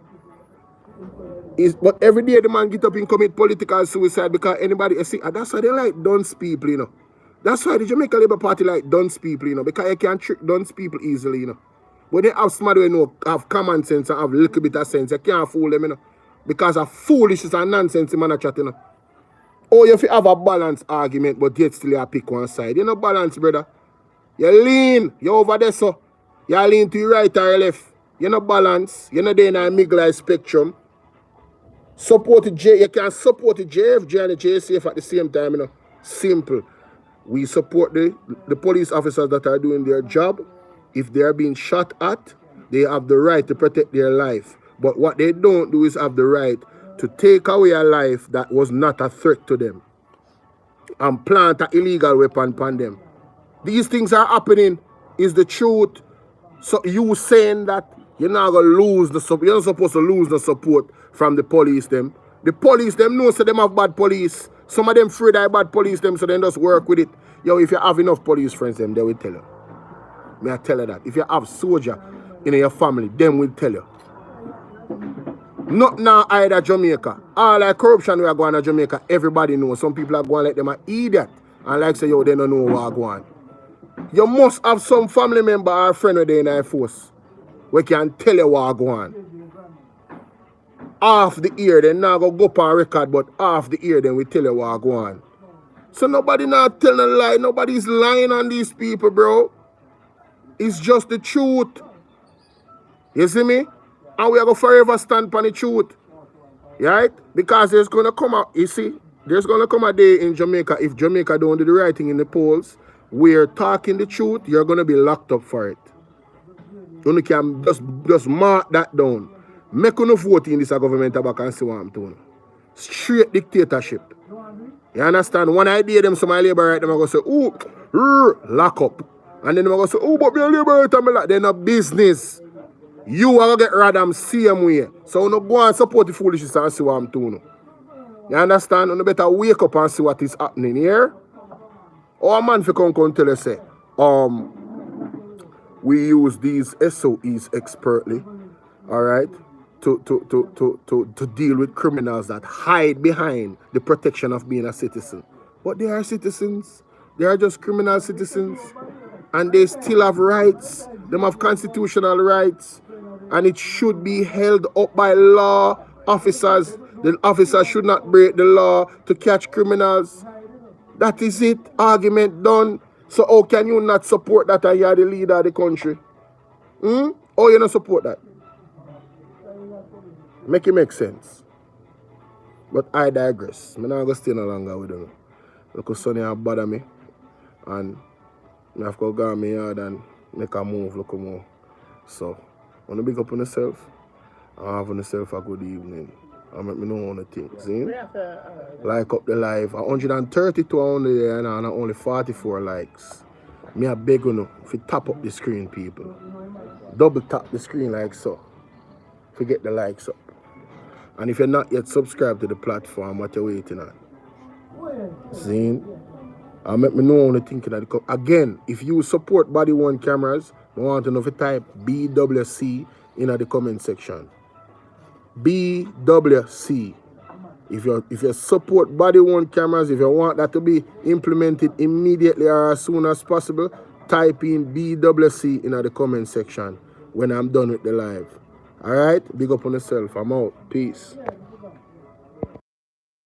But every day the man get up and commit political suicide because anybody, you see, that's why they like dunce people, you know. That's why the Jamaica Labour Party like dunce people, you know, because you can trick dunce people easily, you know. But they have somebody who know, have common sense and have a little bit of sense. You can't fool them, you know. Because of foolishness and nonsense, man, are chatting, you know. Oh, you have a balanced argument, but yet still you pick one side. You know balance, brother. You lean, you over there, so. You lean to your right or your left. You know balance. You're not there in a middle spectrum. Support the you can support the JFJ and the JCF at the same time, you know. Simple. We support the police officers that are doing their job. If they are being shot at, they have the right to protect their life. But what they don't do is have the right to take away a life that was not a threat to them and plant an illegal weapon upon them. These things are happening, is the truth. So you saying that you're not going to lose the support, you're not supposed to lose the support from the police them. The police them know so them have bad police. Some of them afraid I bad police them, so they just work with it. Yo, if you have enough police friends, them, they will tell you. May I tell you that? If you have soldier in your family, them will tell you. Not now either Jamaica. All like corruption we are going to Jamaica, everybody knows. Some people are going like them an idiot. And like say, yo, they don't know what going on. You must have some family member or friend with they in the force. We can tell you what going on. Half the year, then now go up on record, but half the year, then we tell you what going on. So nobody not telling a lie. Nobody's lying on these people, bro. It's just the truth. You see me? And we are going to forever stand for the truth. Right? Because there's going to come out, you see, there's going to come a day in Jamaica, if Jamaica don't do the right thing in the polls, we're talking the truth, you're going to be locked up for it. You can just mark that down. Make no vote in this government back and see what I'm doing. Straight dictatorship. You understand? One idea them some labor right, them are going to say, ooh, lock up. And then they're going to say, oh, but me a labor right, they're not business. You are going to get radam same way. So you go and support the foolishness and see what I'm doing. You understand? You better wake up and see what is happening here. Or a man for come tell us say, we use these SOEs expertly, all right, to deal with criminals that hide behind the protection of being a citizen. But they are citizens. They are just criminal citizens. And they still have rights. They have constitutional rights. And it should be held up by law officers. The officers should not break the law to catch criminals. That is it. Argument done. So how can you not support that and you are the leader of the country? Or you not support that? Make it make sense. But I digress. I'm not going to stay no longer with them. Because Sonny have bother me. And I have to go to my yard and make a move, look more. So, I want to big up on yourself. I have on yourself a good evening. I make me know on the things. See? Like up the live. 132 only there and only 44 likes. Me I beg you if you tap up the screen, people. Double tap the screen like so. Forget the likes up. And if you're not yet subscribed to the platform, what you're waiting on? See? I make me know on the thinking that again, if you support Body One cameras, I want to know if you type BWC in the comment section. BWC. If you support Body One cameras, if you want that to be implemented immediately or as soon as possible, type in BWC in the comment section when I'm done with the live. Alright? Big up on yourself. I'm out. Peace.